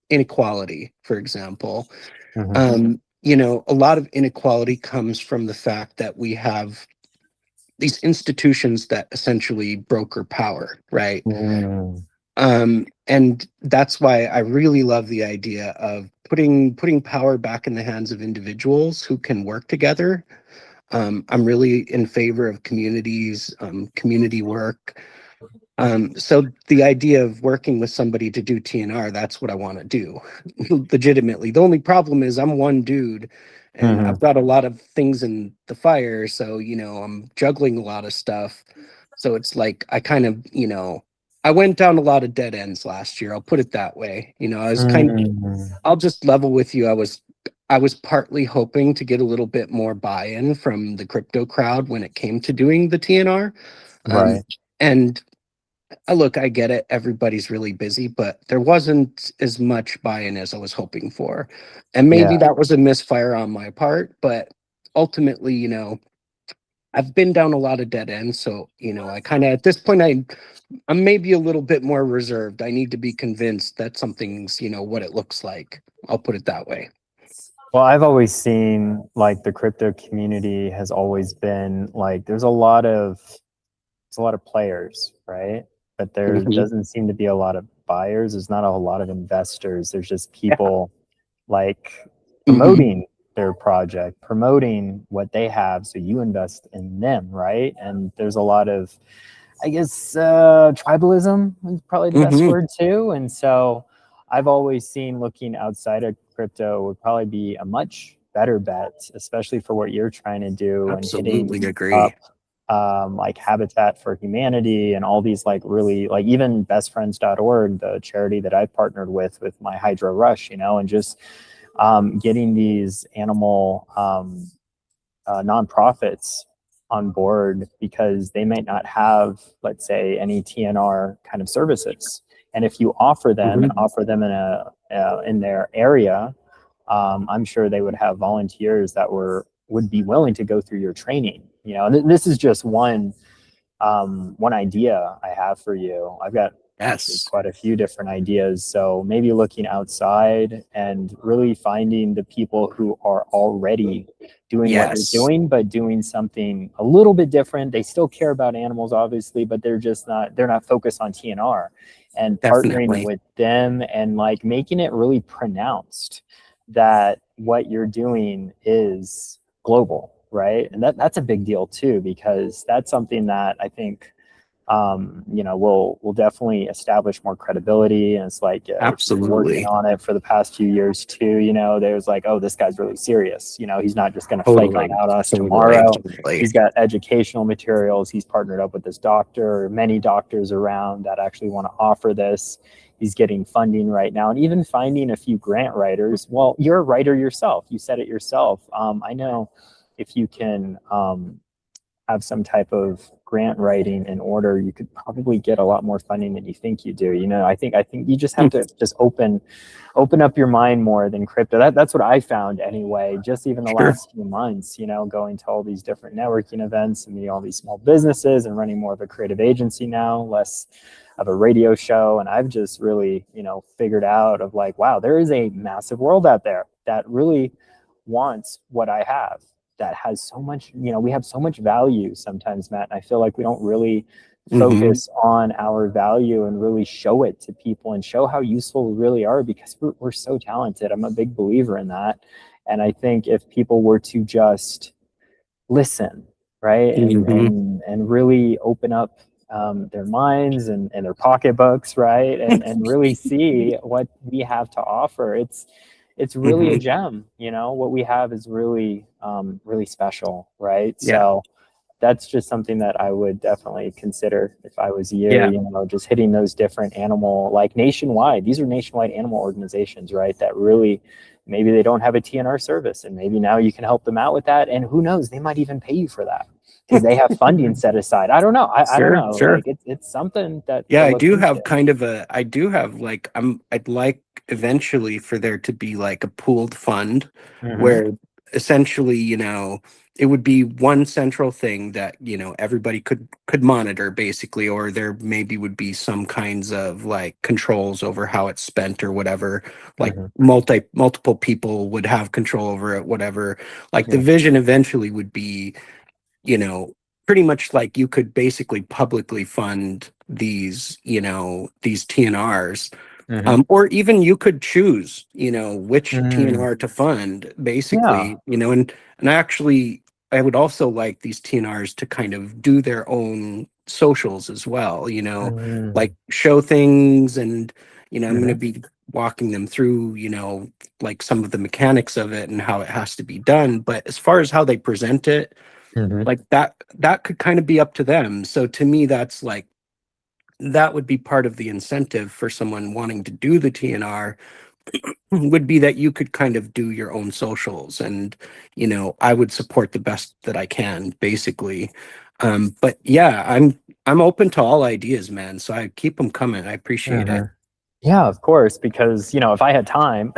inequality, for example, mhm, a lot of inequality comes from the fact that we have these institutions that essentially broker power, right? mm, And that's why I really love the idea of putting power back in the hands of individuals who can work together. I'm really in favor of communities, community work. So the idea of working with somebody to do TNR, that's what I want to do. Legitimately. The only problem is I'm one dude and mhm. I've got a lot of things in the fire. So, I'm juggling a lot of stuff. So it's like I kind of, I went down a lot of dead ends last year. I'll put it that way. Mm, I'll just level with you. I was partly hoping to get a little bit more buy-in from the crypto crowd when it came to doing the TNR. Um, right. and look, I get it. Everybody's really busy, but there wasn't as much buy-in as I was hoping for. And maybe Yeah. that was a misfire on my part, but ultimately, I've been down a lot of dead ends. So, I kind of, at this point, I'm maybe a little bit more reserved. I need to be convinced that something's, what it looks like. I'll put it that way. Well, I've always seen like the crypto community has always been like there's a lot of players, right? But there Mhm. doesn't seem to be a lot of buyers. There's not a whole lot of investors. There's just Yeah. people like Hmm. promoting their project, promoting what they have. So you invest in them, right? And there's a lot of, I guess, tribalism is probably the best Hmm. word too. And so I've always seen looking outside of crypto would probably be a much better bet, especially for what you're trying to do and hitting Absolutely agree. up like Habitat for Humanity and all these like really like even bestfriends.org, the charity that I've partnered with my Hydro Rush, and just getting these animal nonprofits on board because they might not have, let's say, any TNR kind of services. And if you offer them and Mhm. offer them in their area, I'm sure they would have volunteers that would be willing to go through your training. And this is just one idea I have for you. I've got actually Yes. quite a few different ideas. So maybe looking outside and really finding the people who are already doing what you're Yes. doing, but doing something a little bit different. They still care about animals, obviously, but they're not focused on TNR, and partnering Definitely. with them and like making it really pronounced that what you're doing is global, right? And that's a big deal too, because that's something that I think will definitely establish more credibility. And it's like if you've been working Absolutely. on it for the past few years too, there's like, oh, this guy's really serious. He's not just going to flake on Totally. out on us Totally. tomorrow. Totally. He's got educational materials. He's partnered up with this doctor, or many doctors around that actually want to offer this. He's getting funding right now, and even finding a few grant writers. Well, you're a writer yourself. You said it yourself. I know if you can have some type of grant writing in order, you could probably get a lot more funding than you think you do. You know, I think you just have to just open up your mind more than crypto. That's what I found anyway, just even the last few months, you know, going to all these different networking events and meeting all these small businesses and running more of a creative agency now, less of a radio show. And I've just really, you know, figured out of like, wow, there is a massive world out there that really wants what I have, that has so much, you know, we have so much value sometimes, Matt. And I feel like we don't really focus on our value and really show it to people and show how useful we really are, because we're so talented. I'm a big believer in that. And I think if people were to just listen, right, and really open up their minds and their pocketbooks, right, and really see what we have to offer, it's really a gem. You know, what we have is really really special, right? So that's just something that I would definitely consider if I was you. You know, just hitting those different animal, like nationwide. These are nationwide animal organizations, right? That really, maybe they don't have a TNR service, and maybe now you can help them out with that. And who knows, they might even pay you for that because they have funding set aside. I don't know. I don't know. Like it's something that. Yeah, I do have kind of a. I do have like I'd like eventually for there to be like a pooled fund where essentially, you know, it would be one central thing that, you know, everybody could monitor basically, or there maybe would be some kinds of like controls over how it's spent or whatever, like multiple people would have control over it, whatever. Like the vision eventually would be, you know, pretty much like you could basically publicly fund these, you know, these TNRs. Or even you could choose, you know, which TNR to fund, basically, you know, and actually, I would also like these TNRs to kind of do their own socials as well, you know, like show things, and, you know, I'm going to be walking them through, you know, like some of the mechanics of it and how it has to be done. But as far as how they present it, like that could kind of be up to them. So to me, that's like, that would be part of the incentive for someone wanting to do the TNR would be that you could kind of do your own socials, and, you know, I would support the best that I can, basically. But yeah, I'm open to all ideas, man. So I keep them coming. I appreciate it. Yeah, of course, because, you know, if I had time,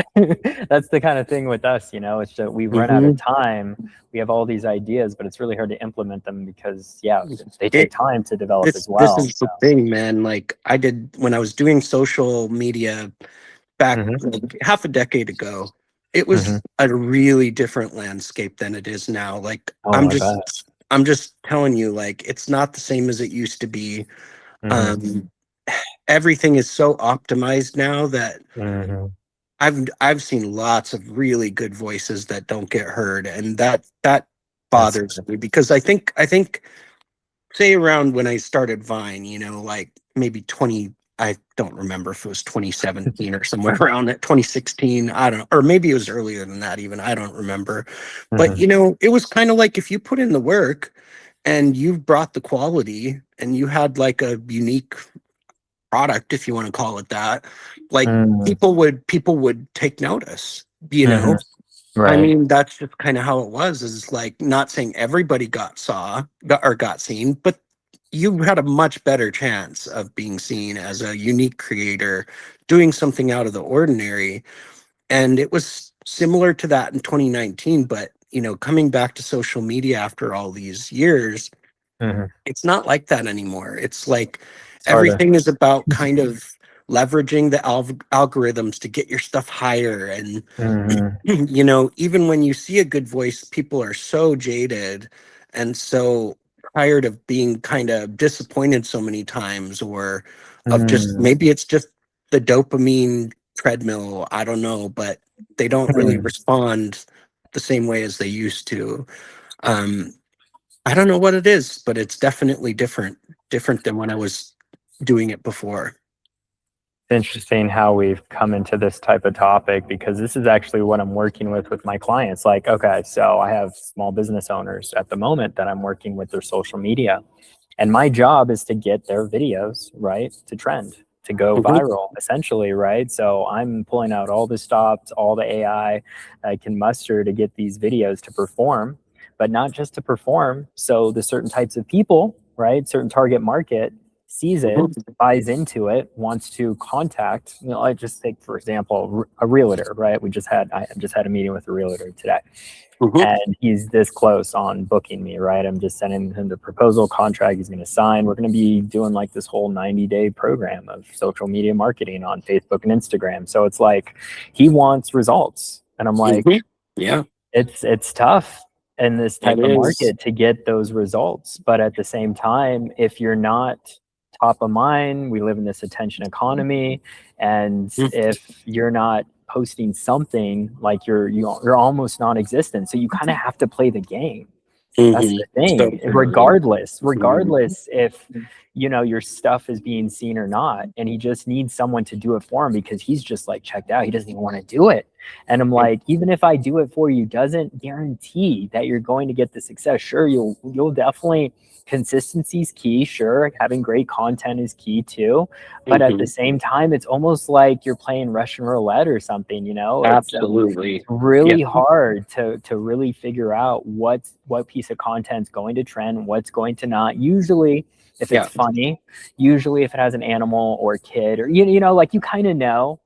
that's the kind of thing with us, you know, it's that we run out of time. We have all these ideas, but it's really hard to implement them because, they take time to develop as well. This is the thing, man. Like I did when I was doing social media back like half a decade ago, it was a really different landscape than it is now. Like I'm just telling you, like, it's not the same as it used to be. Everything is so optimized now that I've seen lots of really good voices that don't get heard, and that bothers me, because I think say around when I started Vine, you know, like maybe 20, I don't remember if it was 2017 or somewhere around it, 2016, I don't know, or maybe it was earlier than that even, I don't remember. But, you know, it was kind of like if you put in the work and you brought the quality and you had like a unique product, if you want to call it that, like people would take notice, you know. Right. I mean, that's just kind of how it was, is like, not saying everybody got seen, but you had a much better chance of being seen as a unique creator doing something out of the ordinary. And it was similar to that in 2019, but, you know, coming back to social media after all these years, it's not like that anymore. It's like everything is about kind of leveraging the algorithms to get your stuff higher. And, you know, even when you see a good voice, people are so jaded and so tired of being kind of disappointed so many times, or of just, maybe it's just the dopamine treadmill, I don't know, but they don't really respond the same way as they used to. I don't know what it is, but it's definitely different than when I was doing it before. Interesting how we've come into this type of topic, because this is actually what I'm working with my clients. Like, okay, so I have small business owners at the moment that I'm working with their social media, and my job is to get their videos, right, to trend, to go viral, essentially, right? So I'm pulling out all the stops, all the AI I can muster to get these videos to perform. but not just to perform. So the certain types of people, right, certain target market sees it, buys into it, wants to contact, you know, I just take, for example, a realtor, right? I just had a meeting with a realtor today. And he's this close on booking me, right? I'm just sending him the proposal contract he's going to sign. We're going to be doing like this whole 90-day program of social media marketing on Facebook and Instagram. So it's like he wants results. And I'm like, yeah, it's tough in this type it of is. market to get those results. But at the same time, if you're not top of mind, we live in this attention economy. And if you're not posting something, like you're almost non-existent. So you kind of have to play the game. That's the thing. So, Regardless if, you know, your stuff is being seen or not, and he just needs someone to do it for him because he's just like checked out. He doesn't even want to do it. And I'm like, even if I do it for you, doesn't guarantee that you're going to get the success. Sure, you'll definitely, consistency is key. Sure, having great content is key too. But at the same time, it's almost like you're playing Russian roulette or something, you know? Absolutely. It's really hard to really figure out what piece of content's going to trend, what's going to not. Usually, if it's funny, usually if it has an animal or a kid, or you know, like you kind of know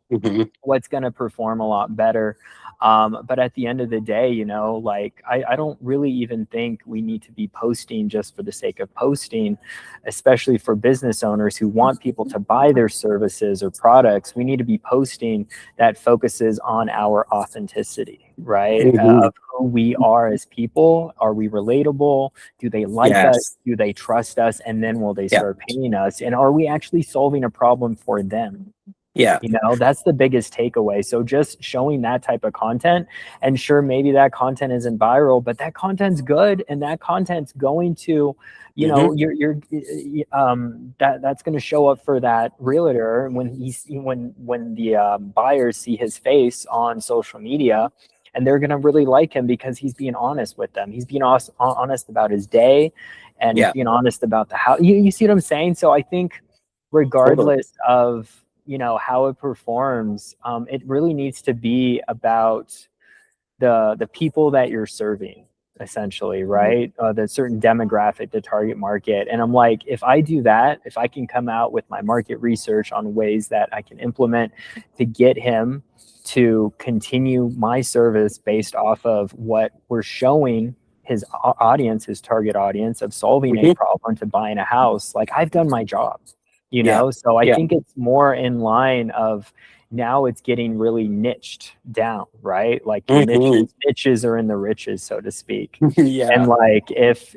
what's going to perform a lot better. But at the end of the day, you know, like I don't really even think we need to be posting just for the sake of posting, especially for business owners who want people to buy their services or products. We need to be posting that focuses on our authenticity, right? Of who we are as people. Are we relatable? Do they like us? Do they trust us? And then will they start paying us? And are we actually solving a problem for them? Yeah. You know, that's the biggest takeaway. So just showing that type of content, and sure, maybe that content isn't viral, but that content's good, and that content's going to, you know, that's going to show up for that realtor when the buyers see his face on social media, and they're going to really like him because he's being honest with them. He's being honest about his day, and he's being honest about the house. You see what I'm saying? So I think regardless of, you know, how it performs, it really needs to be about the people that you're serving, essentially, right? The certain demographic, the target market. And I'm like, if I do that, if I can come out with my market research on ways that I can implement to get him to continue my service based off of what we're showing his audience, his target audience, of solving a problem to buying a house, like I've done my job. You know, so I think it's more in line of now it's getting really niched down, right? Like niches are in the riches, so to speak. And like if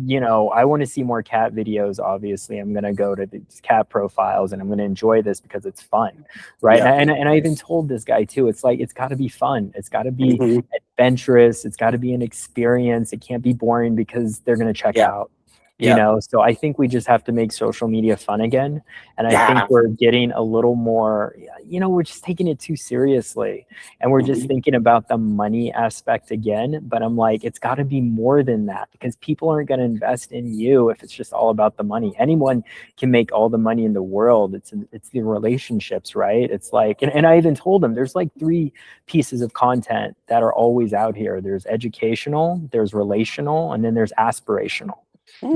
you know, I want to see more cat videos, obviously I'm going to go to these cat profiles and I'm going to enjoy this because it's fun, right? And I even told this guy too, it's like, it's got to be fun. It's got to be adventurous. It's got to be an experience. It can't be boring because they're going to check out. You know, so I think we just have to make social media fun again. And I think we're getting a little more, you know, we're just taking it too seriously, and we're just thinking about the money aspect again. But I'm like, it's got to be more than that, because people aren't going to invest in you if it's just all about the money. Anyone can make all the money in the world. It's the relationships, right? It's like, and I even told them there's like 3 pieces of content that are always out here. There's educational, there's relational, and then there's aspirational.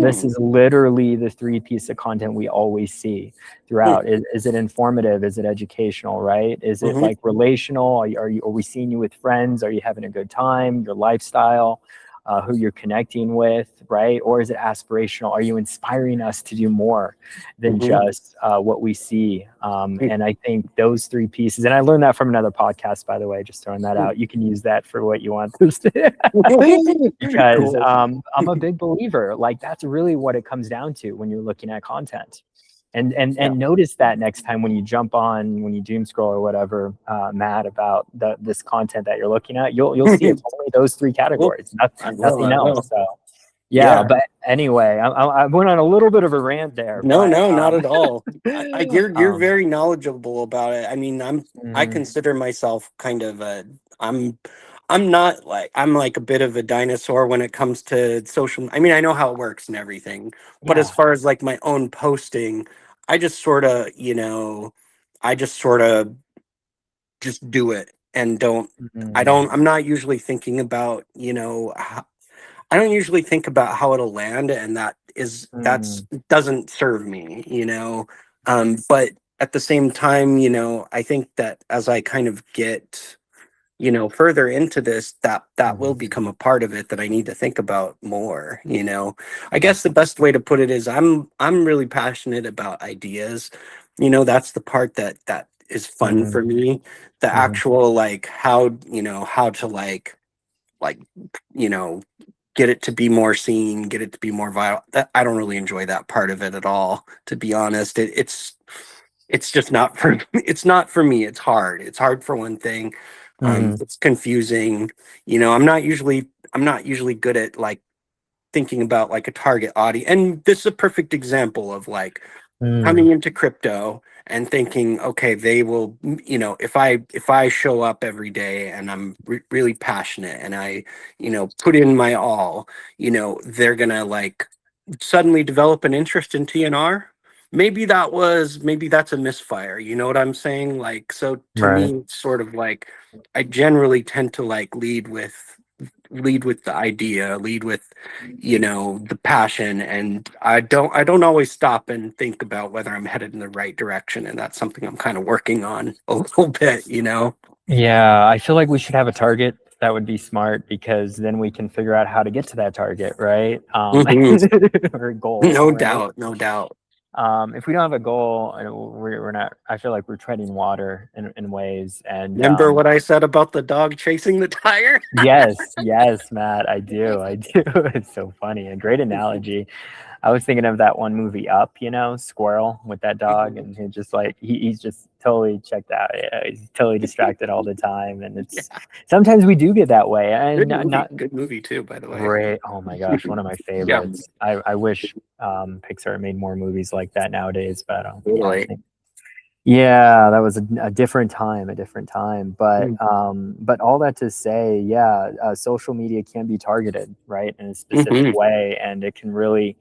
This is literally the 3 pieces of content we always see throughout. Is it informative? Is it educational, right? Is it like relational? Are we seeing you with friends? Are you having a good time? Your lifestyle, who you're connecting with, right? Or is it aspirational? Are you inspiring us to do more than just what we see? And I think those 3 pieces, and I learned that from another podcast, by the way, just throwing that out. You can use that for what you want. Because I'm a big believer, like that's really what it comes down to when you're looking at content. And notice that next time when you jump on, when you doom scroll or whatever, Matt, about this content that you're looking at, you'll see it's only those 3 categories, nothing else. So but anyway, I went on a little bit of a rant there. No, not at all. You're very knowledgeable about it. I mean, I consider myself kind of I'm like a bit of a dinosaur when it comes to social. I mean, I know how it works and everything, but as far as like my own posting, I just sort of, you know, just do it and I'm not usually thinking about, you know, I don't usually think about how it'll land, and that's doesn't serve me, you know. But at the same time, you know, I think that as I kind of get, you know, further into this, that will become a part of it that I need to think about more, you know. I guess the best way to put it is I'm really passionate about ideas. You know, that's the part that is fun for me. The actual, like, how, you know, how to like you know, get it to be more seen, get it to be more viral. That I don't really enjoy that part of it at all, to be honest. It's just not for it's not for me. It's hard. It's hard for one thing. It's confusing. You know, I'm not usually good at like thinking about like a target audience. And this is a perfect example of like coming into crypto and thinking, okay, they will, you know, if I show up every day and I'm really passionate and I, you know, put in my all, you know, they're gonna like suddenly develop an interest in TNR. Maybe that's a misfire. You know what I'm saying? Like, so to Right. me, it's sort of like I generally tend to like lead with the idea, lead with, you know, the passion, and I don't always stop and think about whether I'm headed in the right direction, and that's something I'm kind of working on a little bit, you know. Yeah, I feel like we should have a target. That would be smart because then we can figure out how to get to that target, right? Mhm. Or goal, No right? doubt, no doubt. If we don't have a goal, we're not. I feel like we're treading water in ways, and Remember what I said about the dog chasing the tire? yes, Matt, I do, I do. It's so funny, a great analogy. I was thinking of that one movie Up, you know, Squirrel with that dog, and he just like he's just totally checked out. Yeah, he's totally distracted all the time, and Yeah, it's sometimes we do get that way, and not good movie too, by the way. great. Oh my gosh, one of my Yeah, favorites. I wish Pixar made more movies like that nowadays, but yeah, I totally. think yeah, that was a different time, a different time. But all that to say, yeah, social media can be targeted, right, in a specific Mm-hmm. way, and it can really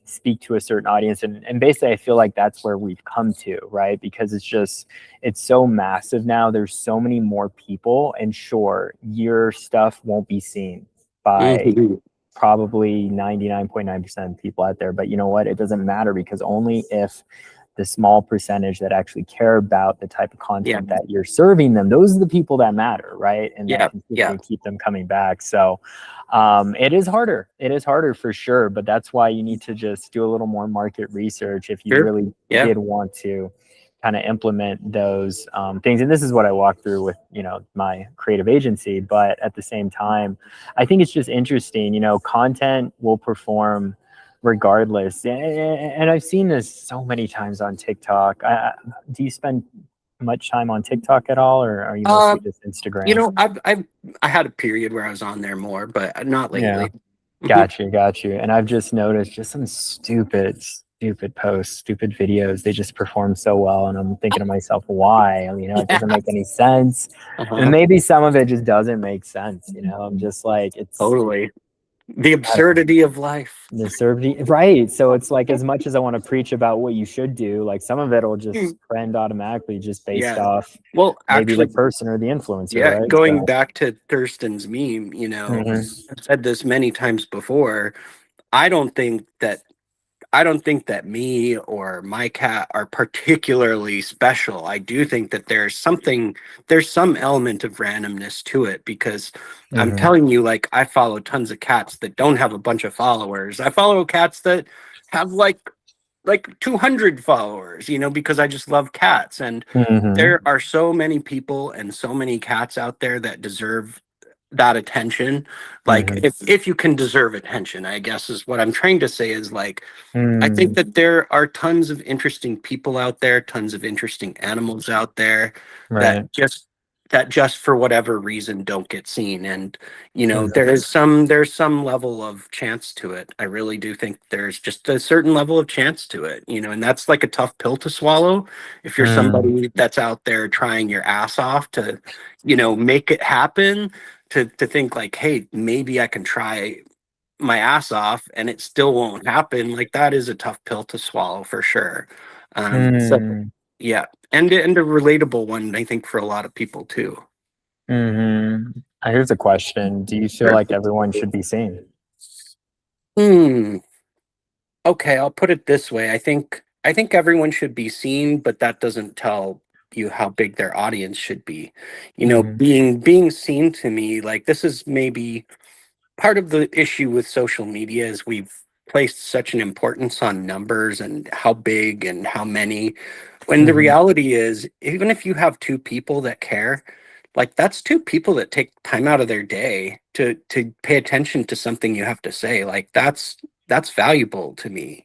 speak to a certain audience. And basically, I feel like that's where we've come to, right? Because it's so massive now. There's so many more people, and sure, your stuff won't be seen by Mm-hmm. probably 99.9% of people out there. But you know what? It doesn't matter because only if the small percentage that actually care about the type of Yeah, content that you're serving them, those are the people that matter, right? And that yeah, yeah. consistently keep them coming back. So it is harder. It is harder for sure, but that's why you need to just do a little more market research if you Sure. really Yeah. did want to kind of implement those things. And this is what I walk through with, you know, my creative agency. But at the same time, I think it's just interesting, you know, content will perform regardless. And I've seen this so many times on TikTok. Do you spend much time on TikTok at all, or are you mostly just You Instagram? know, I had a period where I was on there more, but not Yeah, lately. Hmm. got you. And I've just noticed just some stupid posts, stupid videos. They just perform so well, and I'm thinking to myself, why? I mean, you know, it Yeah. doesn't make any sense. And Uh-huh. maybe some of it just doesn't make sense. You know, I'm just like, Totally. The I don't know. absurdity of life. The absurdity, right? So it's like as much as I want to preach about what you should do, like some of it will Hmm. just trend automatically, just based Yeah. off Well, maybe the actually, person or the influencer, yeah, right? going So, back to Thurston's meme, you know, mhm, I've said this many times before. I don't think that I don't think that me or my cat are particularly special. I do think that there's some element of randomness to it because I'm mhm, telling you, like, I follow tons of cats that don't have a bunch of followers. I follow cats that have like 200 followers, you know, because I just love cats. And mhm, there are so many people and so many cats out there that deserve that attention. Like, mhm, if you can deserve attention, I guess is what I'm trying to say is like, I think mm, that there are tons of interesting people out there, tons of interesting animals out there right, that just for whatever reason don't get seen. And you know, mhm, there's some level of chance to it. I really do think there's just a certain level of chance to it, you know, and that's like a tough pill to swallow if you're mm, somebody that's out there trying your ass off to, you know, make it happen, to think like, hey, maybe I can try my ass off and it still won't happen. Like, that is a tough pill to swallow for sure. So mm, yeah, and a relatable one, I think, for a lot of people too. mhm. Here's a question: do you feel Sure. like everyone should be seen? Hmm. Okay, I'll put it this way. I think everyone should be seen, but that doesn't tell you how big their audience should be. Mhm. Being seen to me, like this is maybe part of the issue with social media is we've placed such an importance on numbers and how big and how many, when the Mhm. reality is, even if you have two people that care, like that's two people that take time out of their day to pay attention to something you have to say. Like that's valuable to me.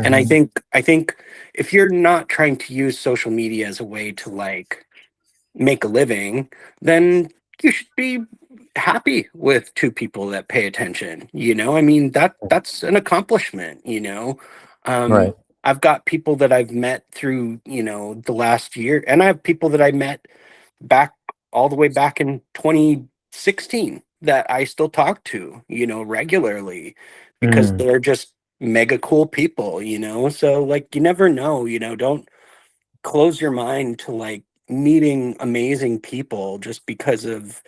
And I Mhm. think I think if you're not trying to use social media as a way to like make a living, then you should be happy with two people that pay attention. I mean, that's an accomplishment. Um, Right. I've got people that I've met through the last year, and I have people that I met back all the way back in 2016 that I still talk to regularly because Mm. they're just mega cool people. So like you never know, don't close your mind to like meeting amazing people just because of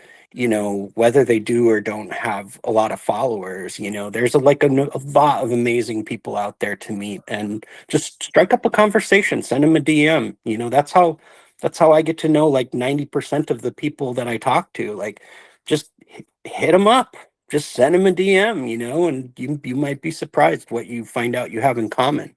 whether they do or don't have a lot of followers. There's a lot of amazing people out there to meet, and just strike up a conversation, send them a DM. That's how I get to know like 90% of the people that I talk to. Like just hit them up, just send them a DM, and you might be surprised what you find out you have in common.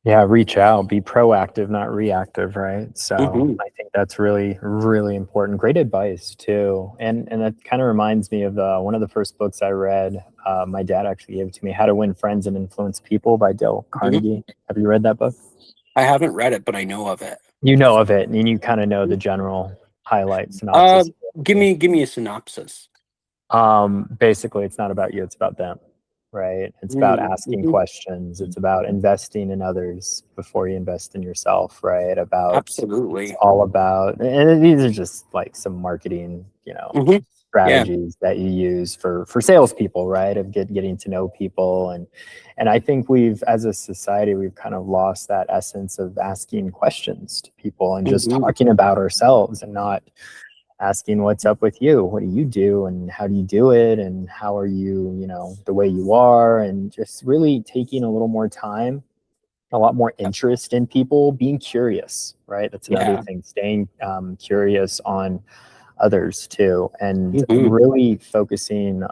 Yeah, reach out, be proactive, not reactive, right? So Hmm. I think that's really, really important. Great advice too, and that kind of reminds me of one of the first books I read. My dad actually gave it to me, "How to Win Friends and Influence People" by Dale Carnegie. Have you read that book? I haven't read it, but I know of it. You know of it, and you kind of know the general highlight Uh, synopsis. give me a synopsis. Basically, it's not about you; it's about them, right? It's about asking Mm-hmm. questions. It's about investing in others before you invest in yourself, right? It's Absolutely. all about, and these are just like some marketing, Hmm. Yeah. strategies that you use for salespeople, right? Of getting to know people, and I think as a society, we've kind of lost that essence of asking questions to people and just Hmm. talking about ourselves and not asking what's up with you, what do you do, and how do you do it, and how are you, the way you are, and just really taking a little more time, a lot more interest in people, being curious, right? That's another Yeah. thing, staying curious on others too, and Hmm. really focusing,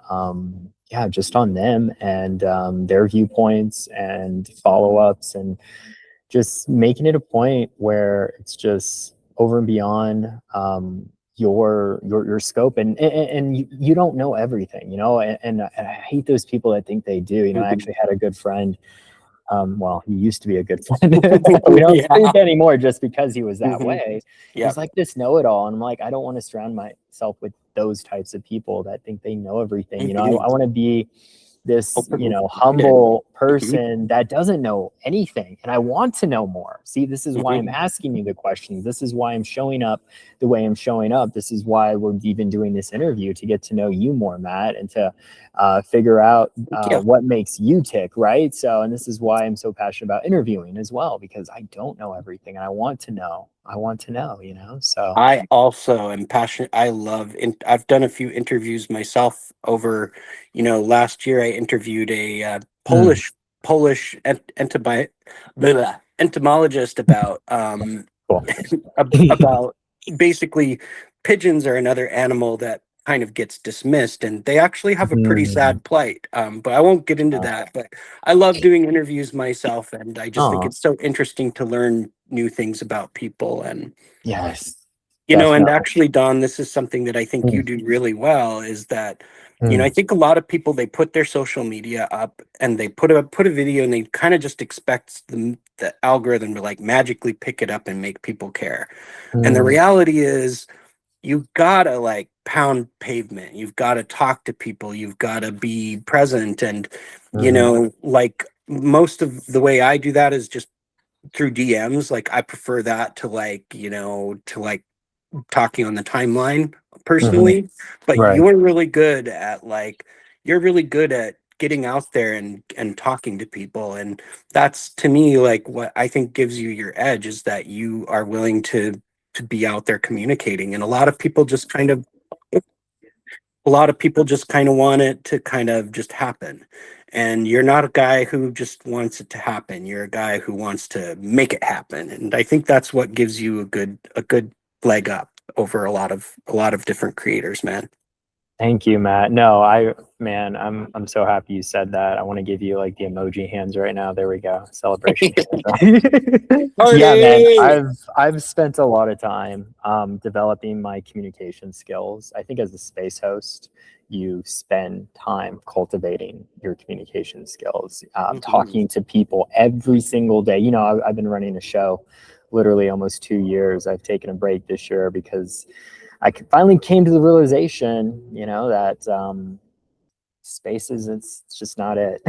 yeah, just on them and their viewpoints and follow-ups, and just making it a point where it's just over and beyond your scope, and you don't know everything, and I hate those people that think they do. I Hmm. actually had a good friend. Well, he used to be a good friend. We don't Yeah. speak anymore just because he was that Hmm. way. He's Yep. like this know-it-all, and I'm like, I don't want to surround myself with those types of people that think they know everything. Hmm. I want to be this, Open-minded. humble Hmm. person that doesn't know anything, and I want to know more. See, this is why I'm Hmm. asking you the questions. This is why I'm showing up the way I'm showing up. This is why we're even doing this interview, to get to know you more, Matt, and to figure out Yeah. what makes you tick, right? So, and this is why I'm so passionate about interviewing as well, because I don't know everything, and I want to know. I want to know, So, I also am passionate. I've done a few interviews myself last year I interviewed a mm, Polish entomologist about cool. about basically pigeons are another animal that kind of gets dismissed, and they actually have a pretty Mm, sad plight. But I won't get into that. But I love doing interviews myself, and I just think oh, it's so interesting to learn new things about people. And yes, and definitely. actually, Don, this is something that I think you Mm, do really well, is that, I mm, think a lot of people, they put their social media up and they put a video, and they kind of just expect the algorithm to like magically pick it up and make people care. And the mm, reality is you've got to like pound pavement. You've got to talk to people. You've got to be present. And, mhm, like most of the way I do that is just through DMs. Like I prefer that to like talking on the timeline mhm, personally, but right. you're really good at getting out there and talking to people. And that's to me like what I think gives you your edge, is that you are willing to be out there communicating. And a lot of people just kind of a lot of people just kind of want it to kind of just happen. And you're not a guy who just wants it to happen. You're a guy who wants to make it happen. And I think that's what gives you a good leg up over a lot of different creators, man. Thank you, Matt. No, man, I'm so happy you said that. I want to give you like the emoji hands right now. There we go. Celebration. Yeah, man. I've spent a lot of time developing my communication skills. I think as a space host, you spend time cultivating your communication skills, talking to people every single day. You know, I've been running a show literally almost 2 years. I've taken a break this year because I finally came to the realization, you know, that spaces, it's just not it.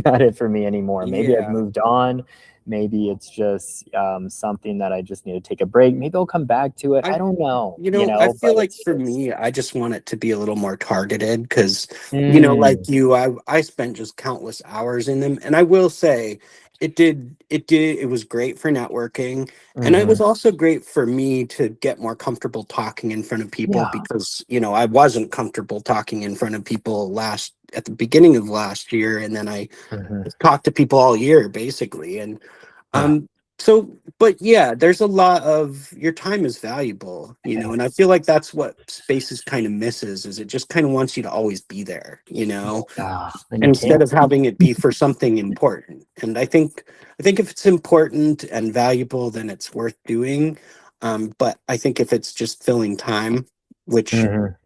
Not it for me anymore. Maybe I've moved on. Maybe it's just something that I just need to take a break. Maybe I'll come back to it. I don't know. I feel like for me, I just want it to be a little more targeted because, you know, like you, I spent just countless hours in them. And I will say it was great for networking. And it was also great for me to get more comfortable talking in front of people because, you know, I wasn't comfortable talking in front of people at the beginning of last year. And then I talked to people all year basically. And but yeah, there's a lot of your time is valuable, you know, and I feel like that's what Spaces kind of misses is it just kind of wants you to always be there, you know, instead of having it be for something important. And I think if it's important and valuable, then it's worth doing. But I think if it's just filling time, which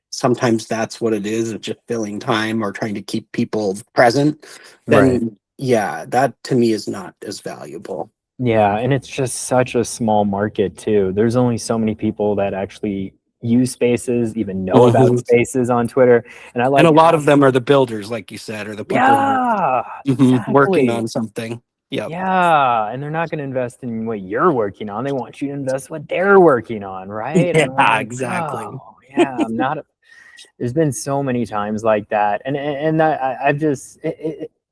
sometimes that's what it is, it's just filling time or trying to keep people present, then yeah, that to me is not as valuable. Yeah, and it's just such a small market too. There's only so many people that actually use Spaces, even know about Spaces on Twitter. And I like, and a lot of them are the builders, like you said, or the people working on something. Yeah, and they're not going to invest in what you're working on. They want you to invest what they're working on, right? Yeah, like, exactly. Oh, yeah, I'm not. There's been so many times like that, and I've just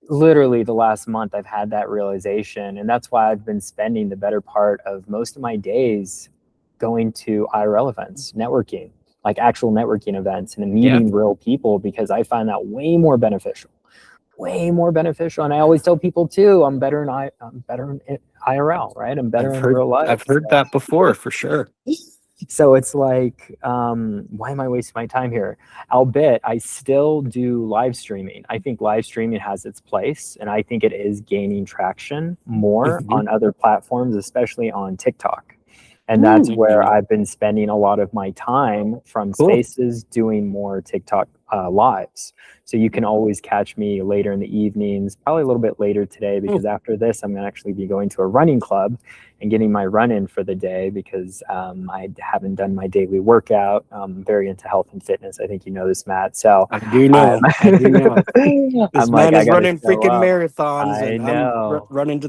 literally the last month I've had that realization, and that's why I've been spending the better part of most of my days going to IRL events, networking, like actual networking events, and meeting real people because I find that way more beneficial. And I always tell people too, I'm better in IRL, right? I'm better in real life. I've heard that before for sure. So it's like, why am I wasting my time here? Albeit I still do live streaming. I think live streaming has its place, and I think it is gaining traction more on other platforms, especially on TikTok. And that's where I've been spending a lot of my time from Spaces doing more TikTok lives. So you can always catch me later in the evenings, probably a little bit later today, because after this, I'm going to actually be going to a running club and getting my run in for the day because I haven't done my daily workout. I'm very into health and fitness. I think you know this, Matt. So I do know. This man is running freaking marathons. I know. I'm running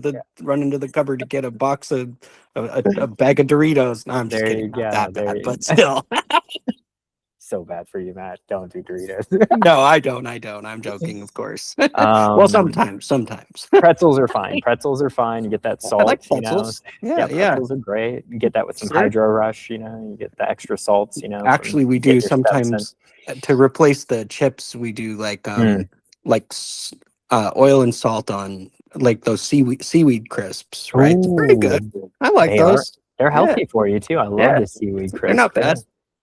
to the cupboard to get a box of a bag of Doritos. No, I'm just kidding. Not that bad, but still. So bad for you, Matt. Don't do Doritos. No, I don't. I'm joking, of course. Well, sometimes. Pretzels are fine. You get that salt. I like pretzels. You know? Pretzels are great. You get that with some Hydro Rush. You know, you get the extra salts. You know. Actually, we do sometimes to replace the chips. We do like oil and salt on like those seaweed crisps. Right, they're pretty good. I like those. They're healthy for you too. I love the seaweed crisps. They're not bad.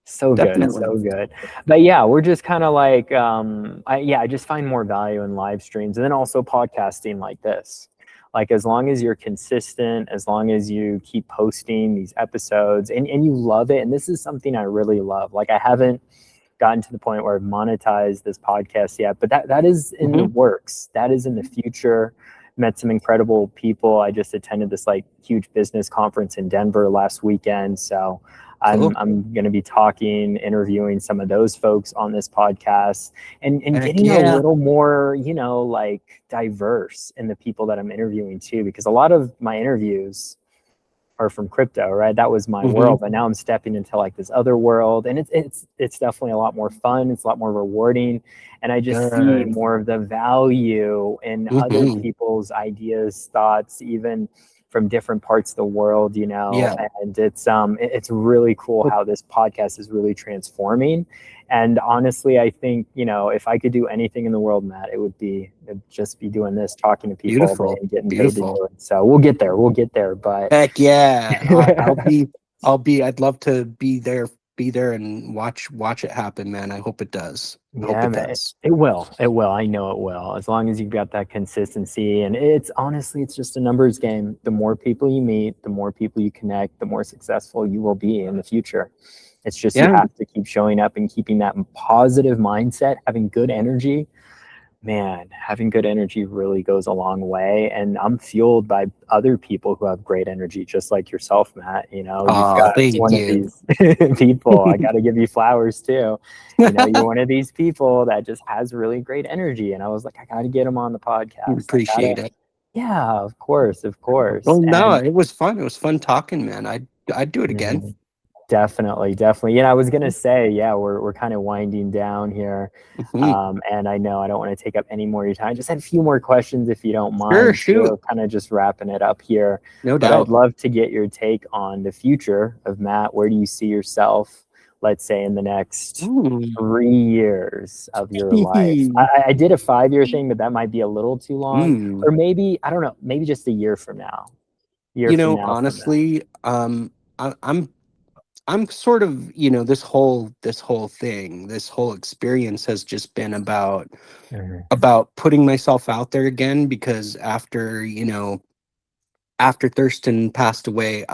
So good. But yeah, we're just kind of like, I just find more value in live streams and then also podcasting like this. Like as long as you're consistent, as long as you keep posting these episodes and you love it. And this is something I really love. Like I haven't gotten to the point where I've monetized this podcast yet, but that is in the works. That is in the future. Met some incredible people. I just attended this like huge business conference in Denver last weekend. So I'm going to be interviewing some of those folks on this podcast and getting a little more, you know, like diverse in the people that I'm interviewing too, because a lot of my interviews are from crypto, right? That was my world, but now I'm stepping into like this other world, and it's definitely a lot more fun. It's a lot more rewarding, and I just see more of the value in other people's ideas, thoughts, even from different parts of the world, you know, Yeah. and it's really cool how this podcast is really transforming. And honestly, I think, you know, if I could do anything in the world, Matt, it'd just be doing this, talking to people all day Beautiful. and getting paid to Beautiful. do it. So we'll get there, but Heck yeah. I'd love to be there and watch it happen, man. I hope it does. I hope yeah, it man, does. it will. I know it will. As long as you've got that consistency. And it's honestly, it's just a numbers game. The more people you meet, the more people you connect, the more successful you will be in the future. It's just you Yeah. have to keep showing up and keeping that positive mindset, having good energy. Man, having good energy really goes a long way. And I'm fueled by other people who have great energy, just like yourself, Matt. You know, you've Oh, got thank one of you. these people. I got to give you flowers too. You know, you're one of these people that just has really great energy. And I was like, I got to get him on the podcast. Appreciate it. Yeah, of course, of course. Well, no, And it was fun. It was fun talking, man. I'd do it again. mhm, definitely. You know, I was gonna say, yeah, we're kind of winding down here, Mhm. and I know I don't want to take up any more of your time. Just had a few more questions, if you don't Sure, mind. shoot. Too. Kind of just wrapping it up here, No but I'd doubt. love to get your take on the future of Matt. Where do you see yourself, let's say, in the next Ooh. 3 years of your life? I did a 5-year thing, but that might be a little too long. Mm. Or maybe, I don't know, maybe just a year from now. You know, honestly, I'm sort of, you know, this whole thing, this whole experience has just been Mhm, about putting myself out there again, because after, you know, after Thurston passed away,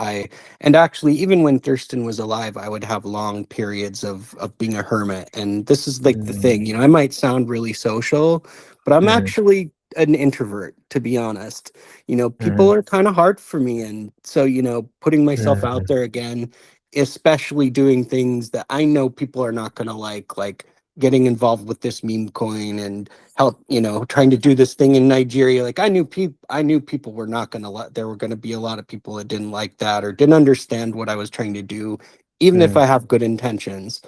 and actually even when Thurston was alive, I would have long periods of being a hermit. And this is like the mhm, thing, you know, I might sound really social, but I'm mhm, actually an introvert, to be honest. You know, people mhm, are kind of hard for me. And so, you know, putting myself out mhm, there again, especially doing things that I know people are not going to like getting involved with this meme coin and help, you know, trying to do this thing in Nigeria. Like I knew people were not going to there were going to be a lot of people that didn't like that or didn't understand what I was trying to do, even if mhm, I have good intentions.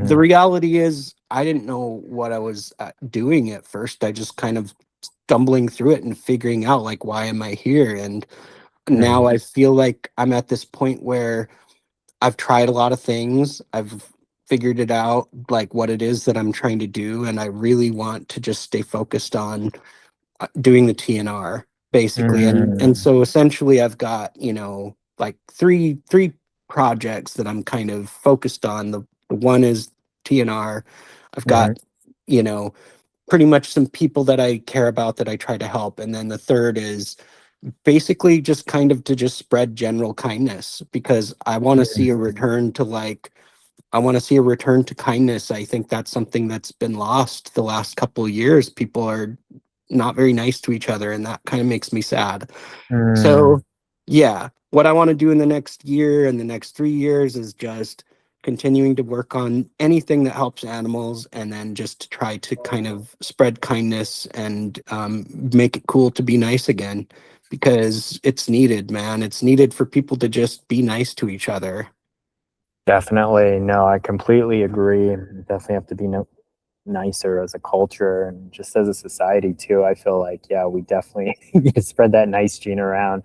The mhm, reality is I didn't know what I was doing at first. I just kind of stumbling through it and figuring out like, why am I here? And now mhm, I feel like I'm at this point where I've tried a lot of things. I've figured it out, like what it is that I'm trying to do, and I really want to just stay focused on doing the TNR basically. And mhm, so essentially, I've got, you know, like three projects that I'm kind of focused on. The one is TNR. I've mhm, got, you know, pretty much some people that I care about that I try to help, and then the third is basically just kind of to just spread general kindness, because I want to see a return to kindness. I think that's something that's been lost the last couple of years. People are not very nice to each other, and that kind of makes me sad. mhm. So yeah, what I want to do in the next year and the next 3 years is just continuing to work on anything that helps animals, and then just to try to kind of spread kindness and make it cool to be nice again, because it's needed, man. It's needed for people to just be nice to each other. Definitely. No, I completely agree. Definitely have to be nicer as a culture and just as a society too. I feel like, yeah, we definitely need to spread that nice gene around.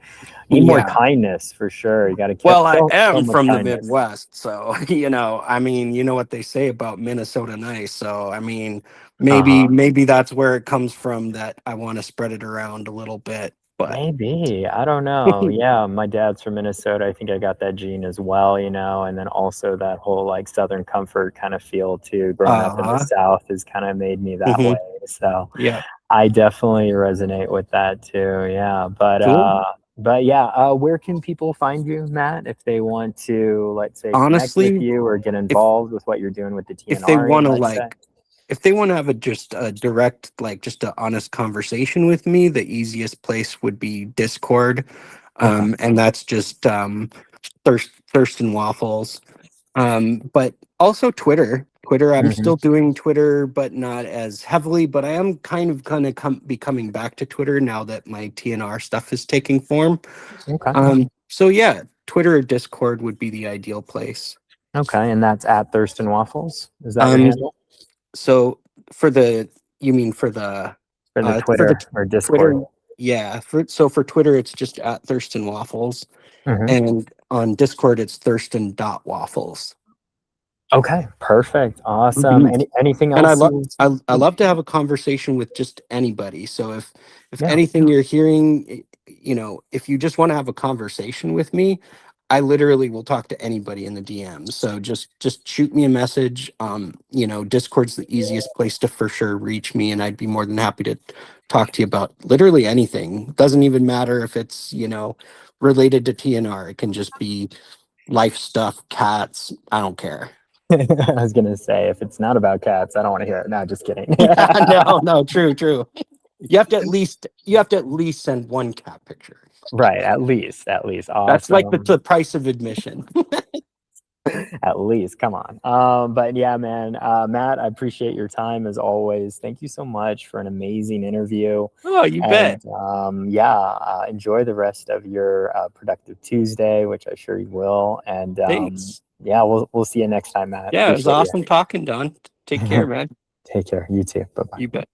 Need more Yeah. kindness for sure. You got to Well, I show am more from the kindness. Midwest, so you know, I mean, you know what they say about Minnesota nice. So, I mean, maybe Uh-huh. maybe that's where it comes from, that I want to spread it around a little bit. But Maybe. I don't know. Yeah, my dad's from Minnesota. I think I got that gene as well, you know, and then also that whole like Southern comfort kind of feel too. Growing up in the uh South has kind of made me that way. mhm, So yeah, I definitely resonate with that too. Yeah. cool. But yeah, where can people find you, Matt, if they want to, let's say, connect with Honestly, you or get if involved with what you're doing with the if they TNR, want to let's say? if they want to have just a direct, like just an honest conversation with me, the easiest place would be Discord. Okay. And that's just Thurston Waffles. But also Twitter, I'm Hmm. still doing Twitter, but not as heavily. But I am kind of gonna be coming back to Twitter now that my TNR stuff is taking form. Okay. So yeah, Twitter or Discord would be the ideal place. Okay. And that's at Thurston Waffles. Is that your Um, handle? so for the you mean for the For the for the Twitter or Twitter, Discord? Yeah. For Twitter, it's just at Thurston Waffles. Mhm. And on Discord, it's Thurston.waffles. Okay, perfect, awesome. Mhm. Anything And else? I love to have a conversation with just anybody. So if Yeah. anything you're hearing, if you just want to have a conversation with me, I literally will talk to anybody in the DM. So just shoot me a message. Discord's the easiest place to for sure reach me, and I'd be more than happy to talk to you about literally anything. Doesn't even matter if it's, related to TNR. It can just be life stuff, cats. I don't care. I was gonna say, if it's not about cats, I don't want to hear it. No, just kidding. No, true. You have to at least send one cat picture. Right, at least, That's like the awesome. price of admission. At least, come on. But yeah, man, Matt, I appreciate your time as always. Thank you so much for an amazing interview. Oh, you bet. And enjoy the rest of your productive Tuesday, which I sure you will. And Thanks. yeah, we'll see you next time, Matt. Yeah, it was Appreciate awesome talking, Don. Take care, man. Take care. You too. Bye bye. You bet.